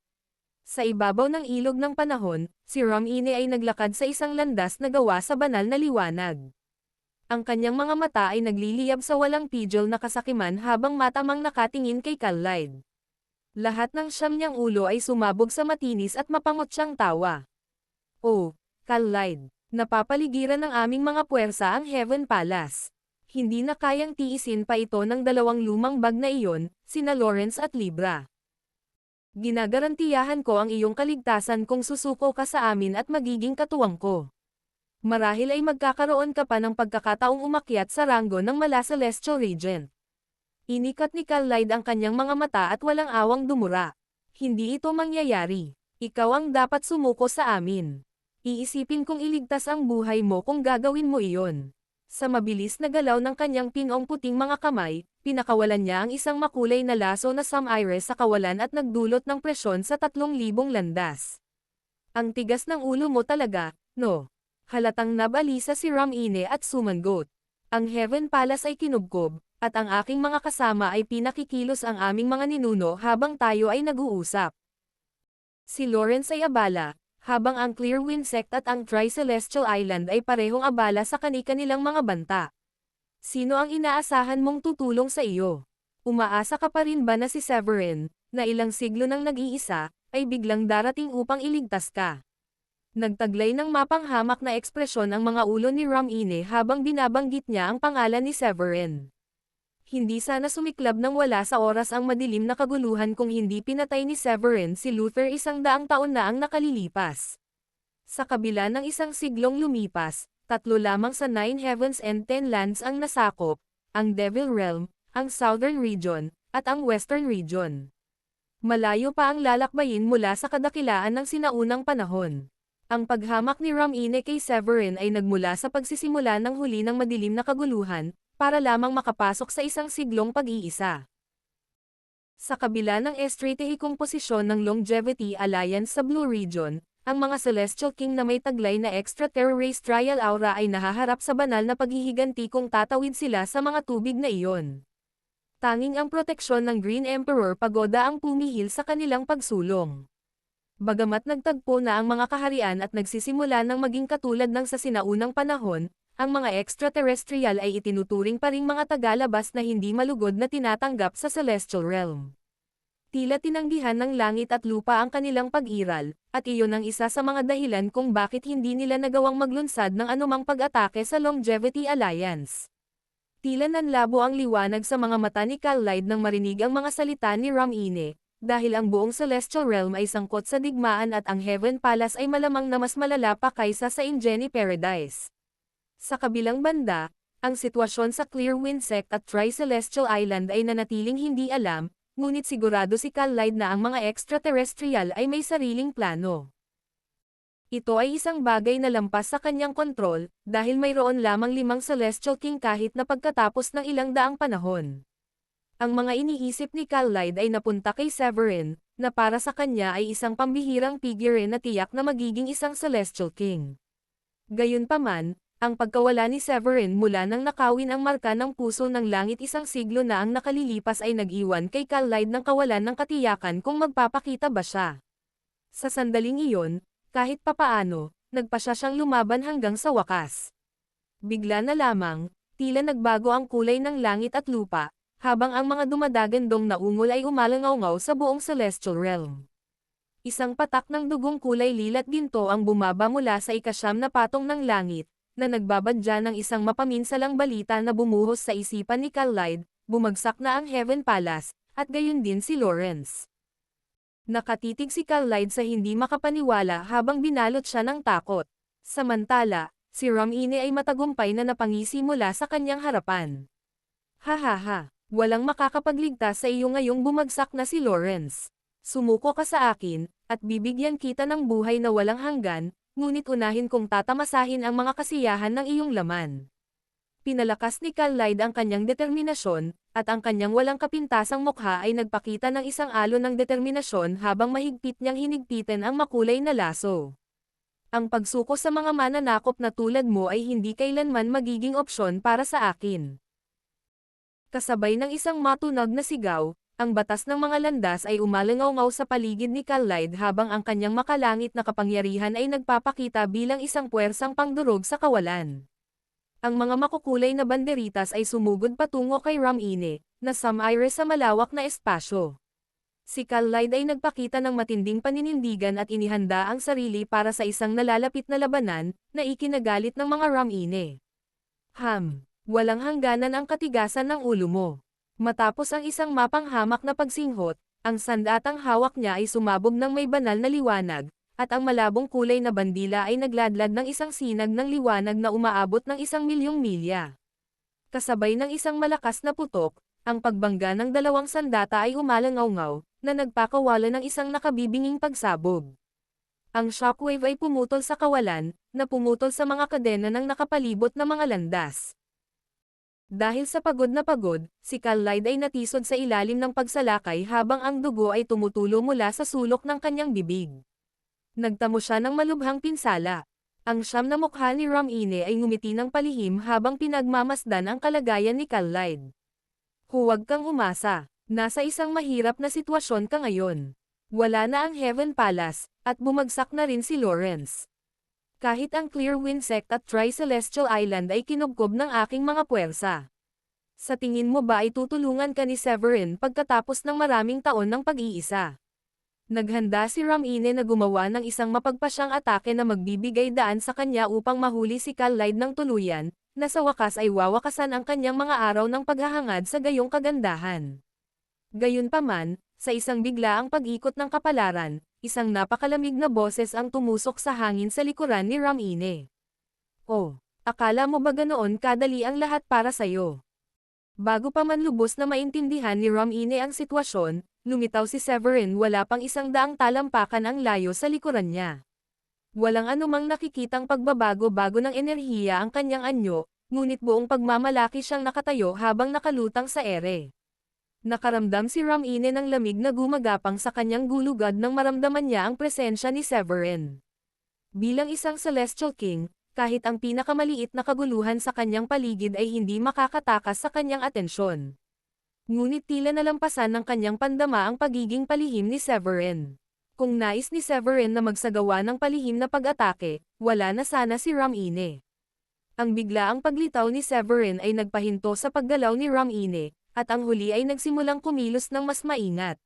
Sa ibabaw ng ilog ng panahon, si Ram-Ine ay naglakad sa isang landas na gawa sa banal na liwanag. Ang kanyang mga mata ay nagliliyab sa walang pidgel na kasakiman habang matamang nakatingin kay Kal-Lide. Lahat ng 9 niyang ulo ay sumabog sa matinis at mapangotsyang tawa. Oh, Kal-Lide, napapaligiran ng aming mga puwersa ang Heaven Palace. Hindi na kayang tiisin pa ito ng 2 lumang bag na iyon, sina Lawrence at Libra. Ginagarantiyahan ko ang iyong kaligtasan kung susuko ka sa amin at magiging katuwang ko. Marahil ay magkakaroon ka pa ng pagkakataong umakyat sa ranggo ng mala Celestial Regent. Inikat ni Kal-Lide ang kanyang mga mata at walang awang dumura. Hindi ito mangyayari. Ikaw ang dapat sumuko sa amin. Iisipin kong iligtas ang buhay mo kung gagawin mo iyon. Sa mabilis na galaw ng kanyang pinong puting mga kamay, pinakawalan niya ang isang makulay na laso na sumire sa kawalan at nagdulot ng presyon sa 3,000 landas. Ang tigas ng ulo mo talaga, no? Halatang nabalisa si Ram-Ine at sumangot. Ang Heaven Palace ay kinubkob, at ang aking mga kasama ay pinakikilos ang aming mga ninuno habang tayo ay nag-uusap. Si Lawrence ay abala, habang ang Clearwind Sect at ang Tri-Celestial Island ay parehong abala sa kani-kanilang mga banta. Sino ang inaasahan mong tutulong sa iyo? Umaasa ka pa rin ba na si Severin, na ilang siglo nang nag-iisa, ay biglang darating upang iligtas ka? Nagtaglay ng mapanghamak na ekspresyon ang mga ulo ni Ram-Ine habang binabanggit niya ang pangalan ni Severin. Hindi sana sumiklab ng wala sa oras ang madilim na kaguluhan kung hindi pinatay ni Severin si Luther 100 taon na ang nakalilipas. Sa kabila ng isang siglong lumipas, 3 lamang sa 9 Heavens and 10 Lands ang nasakop, ang Devil Realm, ang Southern Region, at ang Western Region. Malayo pa ang lalakbayin mula sa kadakilaan ng sinaunang panahon. Ang paghamak ni Ram-Ine kay Severin ay nagmula sa pagsisimula ng huli ng madilim na kaguluhan, para lamang makapasok sa isang siglong pag-iisa. Sa kabila ng estratehikong posisyon ng Longevity Alliance sa Blue Region, ang mga Celestial King na may taglay na extraterrestrial aura ay nahaharap sa banal na paghihiganti kung tatawid sila sa mga tubig na iyon. Tanging ang proteksyon ng Green Emperor Pagoda ang pumihil sa kanilang pagsulong. Bagamat nagtagpo na ang mga kaharian at nagsisimula ng maging katulad ng sa sinaunang panahon, ang mga extraterrestrial ay itinuturing pa ring mga tagalabas na hindi malugod na tinatanggap sa Celestial Realm. Tila tinanggihan ng langit at lupa ang kanilang pag-iral, at iyon ang isa sa mga dahilan kung bakit hindi nila nagawang maglunsad ng anumang pag-atake sa Longevity Alliance. Tila nanlabo ang liwanag sa mga mata ni Kal-Lide nang marinig ang mga salita ni Ram-Ine, dahil ang buong Celestial Realm ay sangkot sa digmaan at ang Heaven Palace ay malamang na mas malala pa kaysa sa Ingeni Paradise. Sa kabilang banda, ang sitwasyon sa Clearwind Sect at Tri-Celestial Island ay nanatiling hindi alam, ngunit sigurado si Kal-Lide na ang mga extraterrestrial ay may sariling plano. Ito ay isang bagay na lampas sa kanyang kontrol, dahil mayroon lamang 5 Celestial King kahit na pagkatapos ng ilang daang panahon. Ang mga iniisip ni Kal-Lide ay napunta kay Severin, na para sa kanya ay isang pambihirang figure na tiyak na magiging isang Celestial King. Gayunpaman, ang pagkawala ni Severin mula nang nakawin ang marka ng puso ng langit isang siglo na ang nakalilipas ay nag-iwan kay Kal-Lide ng kawalan ng katiyakan kung magpapakita ba siya. Sa sandaling iyon, kahit papaano, nagpasya siyang lumaban hanggang sa wakas. Bigla na lamang, tila nagbago ang kulay ng langit at lupa, habang ang mga dumadagandong na ungol ay umalangaw-ngaw sa buong Celestial Realm. Isang patak ng dugong kulay lilat ginto ang bumaba mula sa ika-9 na patong ng langit, na nagbabadya ng isang mapaminsalang balita na bumuhos sa isipan ni Kal-Lide, bumagsak na ang Heaven Palace, at gayon din si Lawrence. Nakatitig si Kal-Lide sa hindi makapaniwala habang binalot siya ng takot. Samantala, si Ram-Ine ay matagumpay na napangisi mula sa kanyang harapan. Ha ha ha, Walang makakapagligtas sa iyo ngayong bumagsak na si Lawrence. Sumuko ka sa akin, at bibigyan kita ng buhay na walang hanggan, ngunit unahin kong tatamasahin ang mga kasiyahan ng iyong laman. Pinalakas ni Khalid ang kanyang determinasyon, at ang kanyang walang kapintasang mukha ay nagpakita ng isang alon ng determinasyon habang mahigpit niyang hinigpitan ang makulay na laso. Ang pagsuko sa mga mananakop na tulad mo ay hindi kailanman magiging opsyon para sa akin. Kasabay ng isang matunog na sigaw, ang batas ng mga landas ay umalangaw-ngaw sa paligid ni Khalid habang ang kanyang makalangit na kapangyarihan ay nagpapakita bilang isang puwersang pangdurog sa kawalan. Ang mga makukulay na banderitas ay sumugod patungo kay Ram-Ine, na sumire sa malawak na espasyo. Si Khalid ay nagpakita ng matinding paninindigan at inihanda ang sarili para sa isang nalalapit na labanan, na ikinagalit ng mga Ram-Ine. Walang hangganan ang katigasan ng ulo mo. Matapos ang isang mapanghamak na pagsinghot, ang sandatang hawak niya ay sumabog ng may banal na liwanag, at ang malabong kulay na bandila ay nagladlad ng isang sinag ng liwanag na umaabot ng 1,000,000 milya. Kasabay ng isang malakas na putok, ang pagbangga ng dalawang sandata ay umalangaw-ngaw, na nagpakawala ng isang nakabibinging pagsabog. Ang shockwave ay pumutol sa kawalan, na pumutol sa mga kadena ng nakapalibot na mga landas. Dahil sa pagod na pagod, si Khalid ay natisod sa ilalim ng pagsalakay habang ang dugo ay tumutulo mula sa sulok ng kanyang bibig. Nagtamo siya ng malubhang pinsala. Ang siyam na mukha ni Ram-Ine ay ngumiti ng palihim habang pinagmamasdan ang kalagayan ni Khalid. Huwag kang umasa. Nasa isang mahirap na sitwasyon ka ngayon. Wala na ang Heaven Palace, at bumagsak na rin si Lawrence. Kahit ang Clearwind Sect at Tri-Celestial Island ay kinubkob ng aking mga puwersa. Sa tingin mo ba ay tutulungan ka ni Severin pagkatapos ng maraming taon ng pag-iisa? Naghanda si Ram-Ine na gumawa ng isang mapagpasyang atake na magbibigay daan sa kanya upang mahuli si Khalid ng tuluyan, na sa wakas ay wawakasan ang kanyang mga araw ng paghahangad sa gayong kagandahan. Gayunpaman, sa isang biglaang pag-ikot ng kapalaran, isang napakalamig na boses ang tumusok sa hangin sa likuran ni Ram-Ine. Oh, akala mo ba ganoon kadali ang lahat para sa'yo? Bago pa man lubos na maintindihan ni Ram-Ine ang sitwasyon, lumitaw si Severin wala pang 100 talampakan ang layo sa likuran niya. Walang anumang nakikitang pagbabago-bago ng enerhiya ang kanyang anyo, ngunit buong pagmamalaki siyang nakatayo habang nakalutang sa ere. Nakaramdam si Ram-Ine ng lamig na gumagapang sa kanyang gulugad nang maramdaman niya ang presensya ni Severin. Bilang isang Celestial King, kahit ang pinakamaliit na kaguluhan sa kanyang paligid ay hindi makakatakas sa kanyang atensyon. Ngunit tila nalampasan ng kanyang pandama ang pagiging palihim ni Severin. Kung nais ni Severin na magsagawa ng palihim na pag-atake, wala na sana si Ram-Ine. Ang biglaang paglitaw ni Severin ay nagpahinto sa paggalaw ni Ram-Ine, at ang huli ay nagsimulang kumilos ng mas maingat.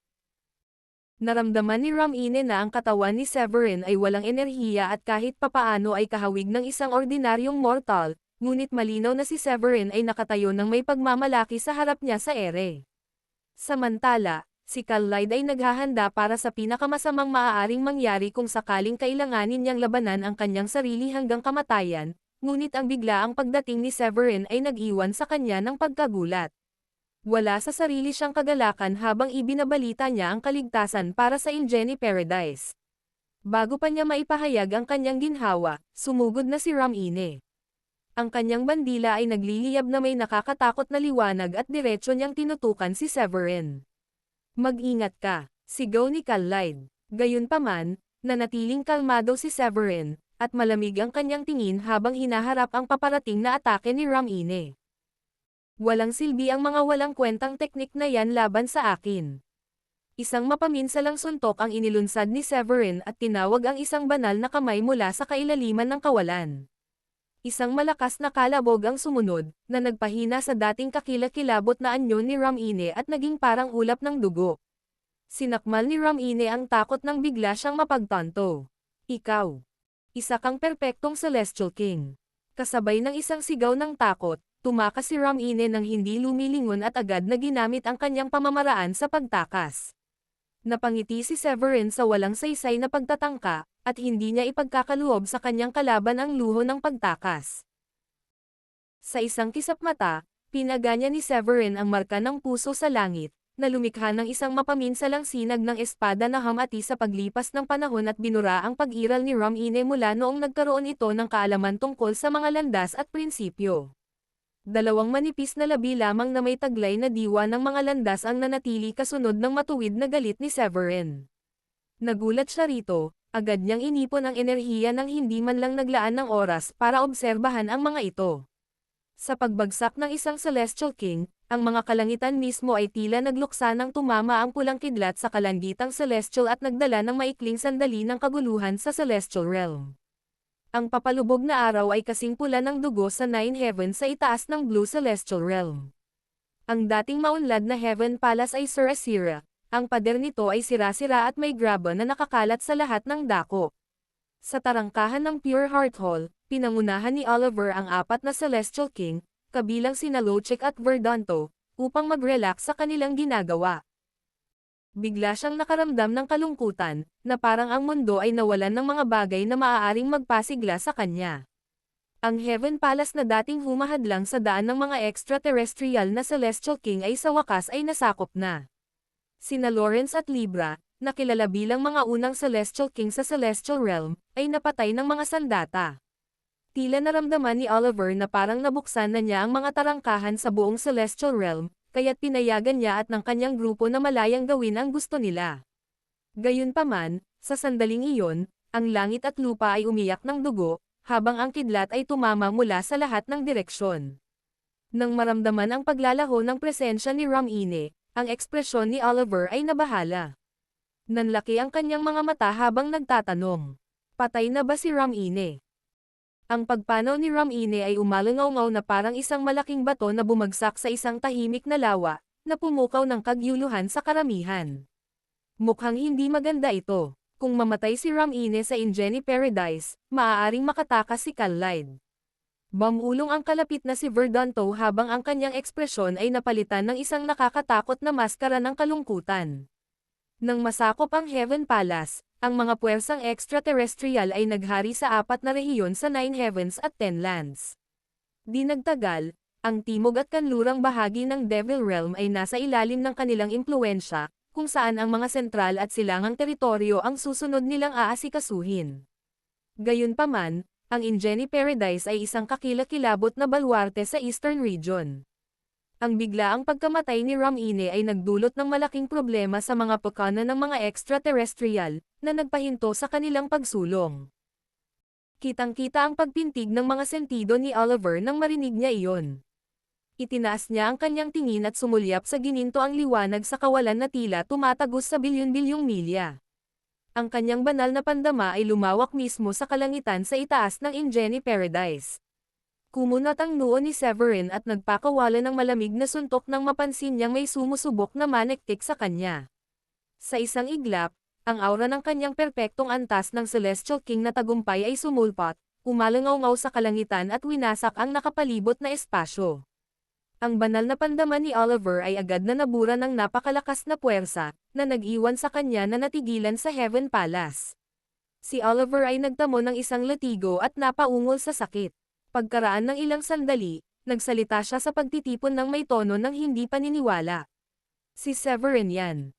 Naramdaman ni Ram-Ine na ang katawan ni Severin ay walang enerhiya at kahit papaano ay kahawig ng isang ordinaryong mortal, ngunit malinaw na si Severin ay nakatayo ng may pagmamalaki sa harap niya sa ere. Samantala, si Khalid ay naghahanda para sa pinakamasamang maaaring mangyari kung sakaling kailanganin niyang labanan ang kanyang sarili hanggang kamatayan, ngunit ang biglaang pagdating ni Severin ay nag-iwan sa kanya ng pagkagulat. Wala sa sarili siyang kagalakan habang ibinabalita niya ang kaligtasan para sa Ingeni Paradise. Bago pa niya maipahayag ang kanyang ginhawa, sumugod na si Ram-Ine. Ang kanyang bandila ay nagliliyab na may nakakatakot na liwanag at diretso niyang tinutukan si Severin. Mag-ingat ka, sigaw ni Khalid. Gayunpaman, nanatiling kalmado si Severin, at malamig ang kanyang tingin habang hinaharap ang paparating na atake ni Ram-Ine. Walang silbi ang mga walang kwentang teknik na yan laban sa akin. Isang mapaminsalang suntok ang inilunsad ni Severin at tinawag ang isang banal na kamay mula sa kailaliman ng kawalan. Isang malakas na kalabog ang sumunod, na nagpahina sa dating kakilakilabot na anyo ni Ram-Ine at naging parang ulap ng dugo. Sinakmal ni Ram-Ine ang takot nang bigla siyang mapagtanto. Ikaw. Isa kang perpektong Celestial King. Kasabay ng isang sigaw ng takot, tumakas si Ram-Ine nang hindi lumilingon at agad na ginamit ang kanyang pamamaraan sa pagtakas. Napangiti si Severin sa walang saysay na pagtatangka, at hindi niya ipagkakaluob sa kanyang kalaban ang luho ng pagtakas. Sa isang kisap mata, Pinaga niya ni Severin ang marka ng puso sa langit, na lumikha ng isang mapaminsalang sinag ng espada na hamati sa paglipas ng panahon at binura ang pag-iral ni Ram-Ine mula noong nagkaroon ito ng kaalaman tungkol sa mga landas at prinsipyo. Dalawang manipis na labi lamang na may taglay na diwa ng mga landas ang nanatili kasunod ng matuwid na galit ni Severin. Nagulat siya rito, agad niyang inipon ang enerhiya nang hindi man lang naglaan ng oras para obserbahan ang mga ito. Sa pagbagsak ng isang Celestial King, ang mga kalangitan mismo ay tila nagluksa nang tumama ang pulang kidlat sa kalangitang Celestial at nagdala ng maikling sandali ng kaguluhan sa Celestial Realm. Ang papalubog na araw ay kasing pula ng dugo sa Nine Heavens sa itaas ng Blue Celestial Realm. Ang dating maunlad na Heaven Palace ay Sir Asira, ang pader nito ay sira-sira at may graba na nakakalat sa lahat ng dako. Sa tarangkahan ng Pure Heart Hall, pinangunahan ni Oliver ang apat na Celestial King, kabilang sina Lochik at Verdonto, upang mag-relax sa kanilang ginagawa. Bigla siyang nakaramdam ng kalungkutan, na parang ang mundo ay nawalan ng mga bagay na maaaring magpasigla sa kanya. Ang Heaven Palace na dating humahadlang sa daan ng mga extraterrestrial na Celestial King ay sa wakas ay nasakop na. Sina Lawrence at Libra, na kilala bilang mga unang Celestial King sa Celestial Realm, ay napatay ng mga sandata. Tila naramdaman ni Oliver na parang nabuksan na niya ang mga tarangkahan sa buong Celestial Realm, kaya't pinayagan niya at ng kanyang grupo na malayang gawin ang gusto nila. Gayunpaman, sa sandaling iyon, ang langit at lupa ay umiyak ng dugo, habang ang kidlat ay tumama mula sa lahat ng direksyon. Nang maramdaman ang paglalaho ng presensya ni Ram-Ine, ang ekspresyon ni Oliver ay nabahala. Nanlaki ang kanyang mga mata habang nagtatanong, patay na ba si Ram-Ine? Ang pagpanaw ni Ram-Ine ay umalangaw-ngaw na parang isang malaking bato na bumagsak sa isang tahimik na lawa, na pumukaw ng kaguluhan sa karamihan. Mukhang hindi maganda ito. Kung mamatay si Ram-Ine sa Ingeni Paradise, maaaring makatakas si Kallide. Bamulong ang kalapit na si Verdonto habang ang kanyang ekspresyon ay napalitan ng isang nakakatakot na maskara ng kalungkutan. Nang masakop ang Heaven Palace, ang mga puwersang extraterrestrial ay naghari sa 4 na rehiyon sa 9 Heavens at 10 Lands. Di nagtagal, ang timog at kanlurang bahagi ng Devil Realm ay nasa ilalim ng kanilang impluwensya, kung saan ang mga sentral at silangang teritoryo ang susunod nilang aasikasuhin. Gayunpaman, ang Ingeni Paradise ay isang kakilakilabot na baluarte sa Eastern Region. Ang biglaang pagkamatay ni Ram-Ine ay nagdulot ng malaking problema sa mga pagkana ng mga extraterrestrial, na nagpahinto sa kanilang pagsulong. Kitang-kita ang pagpintig ng mga sentido ni Oliver nang marinig niya iyon. Itinaas niya ang kanyang tingin at sumulyap sa gininto ang liwanag sa kawalan na tila tumatagos sa bilyon-bilyong milya. Ang kanyang banal na pandama ay lumawak mismo sa kalangitan sa itaas ng Ingeni Paradise. Kumunat ang noo ni Severin at nagpakawala ng malamig na suntok nang mapansin niyang may sumusubok na manektik sa kanya. Sa isang iglap, ang aura ng kanyang perpektong antas ng Celestial King na tagumpay ay sumulpot, umalangaw-ngaw sa kalangitan at winasak ang nakapalibot na espasyo. Ang banal na pandama ni Oliver ay agad na nabura ng napakalakas na puwersa, na nag-iwan sa kanya na natigilan sa Heaven Palace. Si Oliver ay nagtamo ng isang latigo at napaungol sa sakit. Pagkaraan ng ilang sandali, nagsalita siya sa pagtitipon ng may tono ng hindi paniniwala. Si Severin yan.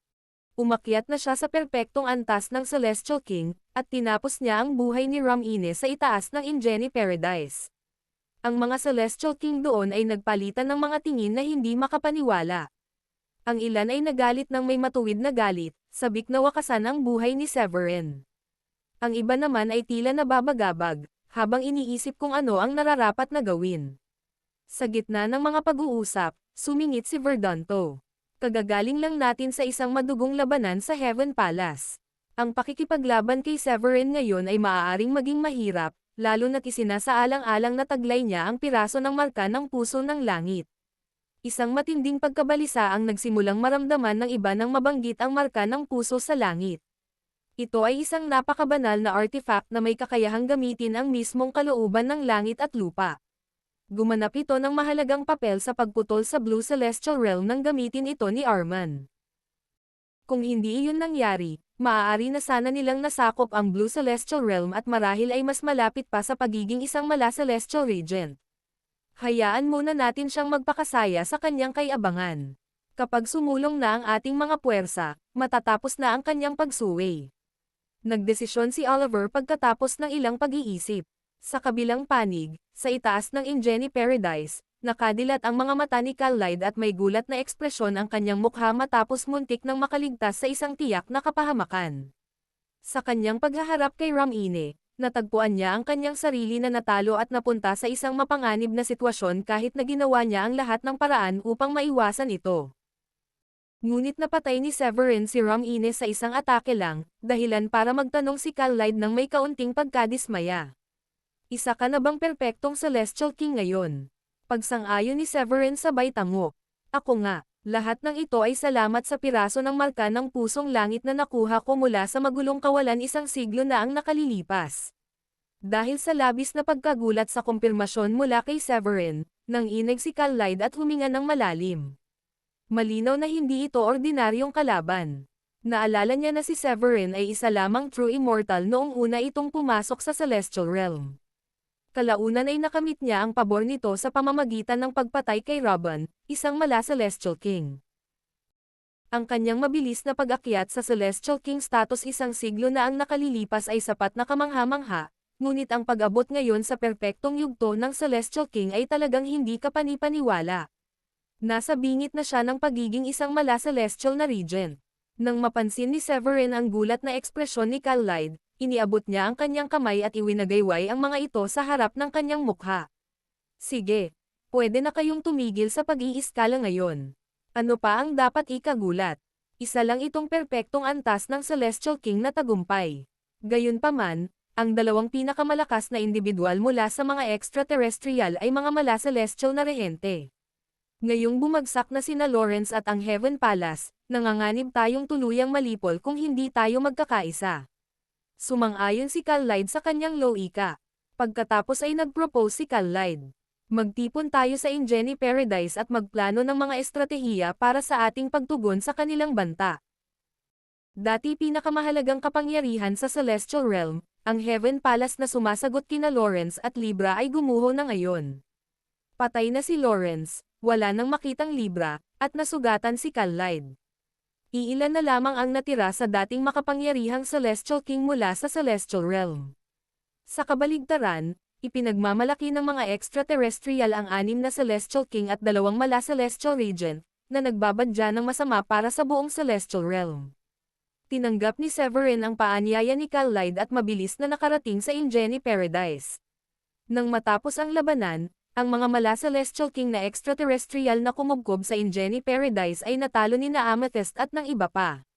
Umakyat na siya sa perpektong antas ng Celestial King, at tinapos niya ang buhay ni Ram-Ine sa itaas ng Ingeni Paradise. Ang mga Celestial King doon ay nagpalitan ng mga tingin na hindi makapaniwala. Ang ilan ay nagalit ng may matuwid na galit, sabik na wakasan ang buhay ni Severin. Ang iba naman ay tila nababagabag, habang iniisip kung ano ang nararapat na gawin. Sa gitna ng mga pag-uusap, sumingit si Verdonto. Kagagaling lang natin sa isang madugong labanan sa Heaven Palace. Ang pakikipaglaban kay Severin ngayon ay maaaring maging mahirap, lalo na't isinasaalang-alang na taglay niya ang piraso ng marka ng puso ng langit. Isang matinding pagkabalisa ang nagsimulang maramdaman ng iba nang mabanggit ang marka ng puso sa langit. Ito ay isang napakabanal na artifact na may kakayahang gamitin ang mismong kalooban ng langit at lupa. Gumanap ito ng mahalagang papel sa pagputol sa Blue Celestial Realm nang gamitin ito ni Arman. Kung hindi iyon nangyari, maaari na sana nilang nasakop ang Blue Celestial Realm at marahil ay mas malapit pa sa pagiging isang mala Celestial Regent. Hayaan muna natin siyang magpakasaya sa kanyang kay-abangan. Kapag sumulong na ang ating mga puwersa, matatapos na ang kanyang pagsuway. Nagdesisyon si Oliver pagkatapos ng ilang pag-iisip. Sa kabilang panig, sa itaas ng Ingeni Paradise, nakadilat ang mga mata ni Callide at may gulat na ekspresyon ang kanyang mukha matapos muntik nang makaligtas sa isang tiyak na kapahamakan. Sa kanyang paghaharap kay Ramine, natagpuan niya ang kanyang sarili na natalo at napunta sa isang mapanganib na sitwasyon kahit na ginawa niya ang lahat ng paraan upang maiwasan ito. Ngunit napatay ni Severin si Ramine sa isang atake lang, dahilan para magtanong si Callide nang may kaunting pagkadismaya. Isa ka na bang perpektong Celestial King ngayon? Pagsang-ayon ni Severin sabay tango. Ako nga, lahat ng ito ay salamat sa piraso ng marka ng pusong langit na nakuha ko mula sa magulong kawalan isang siglo na ang nakalilipas. Dahil sa labis na pagkagulat sa kumpirmasyon mula kay Severin, nanginig si Callide at huminga ng malalim. Malinaw na hindi ito ordinaryong kalaban. Naalala niya na si Severin ay isa lamang true immortal noong una itong pumasok sa Celestial Realm. Kalaunan ay nakamit niya ang pabor nito sa pamamagitan ng pagpatay kay Robin, isang mala Celestial King. Ang kanyang mabilis na pag-akyat sa Celestial King status isang siglo na ang nakalilipas ay sapat na kamangha-mangha, ngunit ang pag-abot ngayon sa perpektong yugto ng Celestial King ay talagang hindi kapani-paniwala. Nasa bingit na siya ng pagiging isang mala Celestial na regent. Nang mapansin ni Severin ang gulat na ekspresyon ni Callide, iniabot niya ang kanyang kamay at iwinagayway ang mga ito sa harap ng kanyang mukha. Sige, pwede na kayong tumigil sa pag-iiskala ngayon. Ano pa ang dapat ikagulat? Isa lang itong perpektong antas ng Celestial King na tagumpay. Gayunpaman, ang dalawang pinakamalakas na individual mula sa mga extraterrestrial ay mga mala Celestial na rehente. Ngayong bumagsak na sina Lawrence at ang Heaven Palace, nanganganib tayong tuluyang malipol kung hindi tayo magkakaisa. Sumang-ayon si Callide sa kanyang loika. Pagkatapos ay nag-propose si Callide. Magtipon tayo sa Ingeni Paradise at magplano ng mga estratehiya para sa ating pagtugon sa kanilang banta. Dati pinakamahalagang kapangyarihan sa Celestial Realm, ang Heaven Palace na sumasagot kina Lawrence at Libra ay gumuho na ngayon. Patay na si Lawrence, wala nang makitang Libra, at nasugatan si Callide. Iilan na lamang ang natira sa dating makapangyarihang Celestial King mula sa Celestial Realm. Sa kabaligtaran, ipinagmamalaki ng mga extraterrestrial ang 6 na Celestial King at 2 mala Celestial Regent, na nagbabadya ng masama para sa buong Celestial Realm. Tinanggap ni Severin ang paanyaya ni Callide at mabilis na nakarating sa Ingeni Paradise. Nang matapos ang labanan, ang mga mala Celestial King na extraterrestrial na kumubkob sa Ingeni Paradise ay natalo ni na Amethyst at ng iba pa.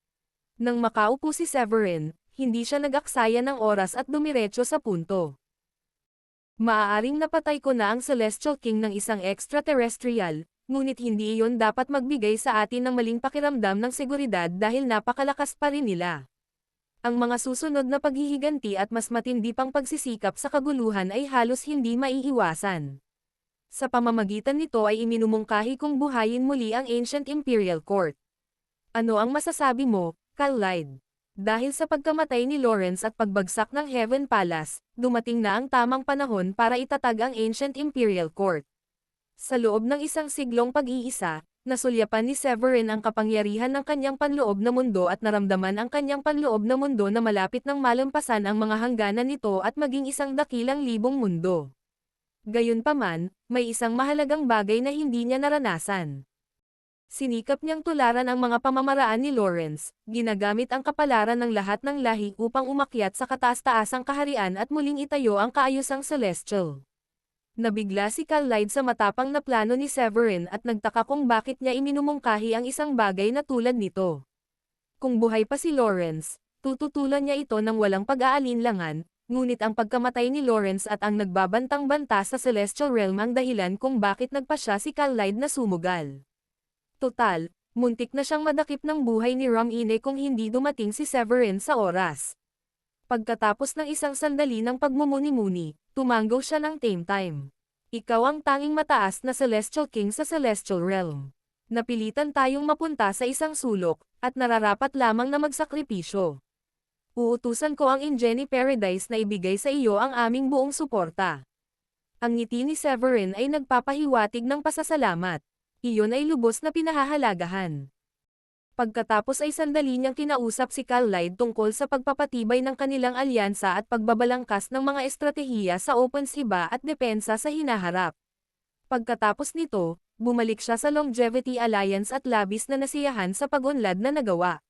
Nang makaupo si Severin, hindi siya nag-aksaya ng oras at dumiretso sa punto. Maaaring napatay ko na ang Celestial King ng isang extraterrestrial, ngunit hindi iyon dapat magbigay sa atin ng maling pakiramdam ng seguridad dahil napakalakas pa rin nila. Ang mga susunod na paghihiganti at mas matindi pang pagsisikap sa kaguluhan ay halos hindi maiiwasan. Sa pamamagitan nito ay iminumungkahi kong buhayin muli ang Ancient Imperial Court. Ano ang masasabi mo, Callide? Dahil sa pagkamatay ni Lawrence at pagbagsak ng Heaven Palace, dumating na ang tamang panahon para itatag ang Ancient Imperial Court. Sa loob ng isang siglong pag-iisa, nasulyapan ni Severin ang kapangyarihan ng kanyang panloob na mundo at naramdaman ang kanyang panloob na mundo na malapit ng malampasan ang mga hangganan nito at maging isang dakilang libong mundo. Gayunpaman, may isang mahalagang bagay na hindi niya naranasan. Sinikap niyang tularan ang mga pamamaraan ni Lawrence, ginagamit ang kapalaran ng lahat ng lahi upang umakyat sa kataas-taasang kaharian at muling itayo ang kaayusang celestial. Nabigla si Callide sa matapang na plano ni Severin at nagtaka kung bakit niya iminumungkahi ang isang bagay na tulad nito. Kung buhay pa si Lawrence, tututulan niya ito ng walang pag-aalinlangan, ngunit ang pagkamatay ni Lawrence at ang nagbabantang-banta sa Celestial Realm ang dahilan kung bakit nagpasya si Callide na sumugal. Total, muntik na siyang madakip ng buhay ni Ramine kung hindi dumating si Severin sa oras. Pagkatapos ng isang sandali ng pagmumuni-muni, tumanggo siya ng tame time. Ikaw ang tanging mataas na Celestial King sa Celestial Realm. Napilitan tayong mapunta sa isang sulok, at nararapat lamang na magsakripisyo. Uutusan ko ang Ingeni Paradise na ibigay sa iyo ang aming buong suporta. Ang ngiti ni Severin ay nagpapahiwatig ng pasasalamat. Iyon ay lubos na pinahahalagahan. Pagkatapos ay sandali niyang kinausap si Khalid tungkol sa pagpapatibay ng kanilang alyansa at pagbabalangkas ng mga estratehiya sa opensiba at depensa sa hinaharap. Pagkatapos nito, bumalik siya sa Longevity Alliance at labis na nasiyahan sa pag-unlad na nagawa.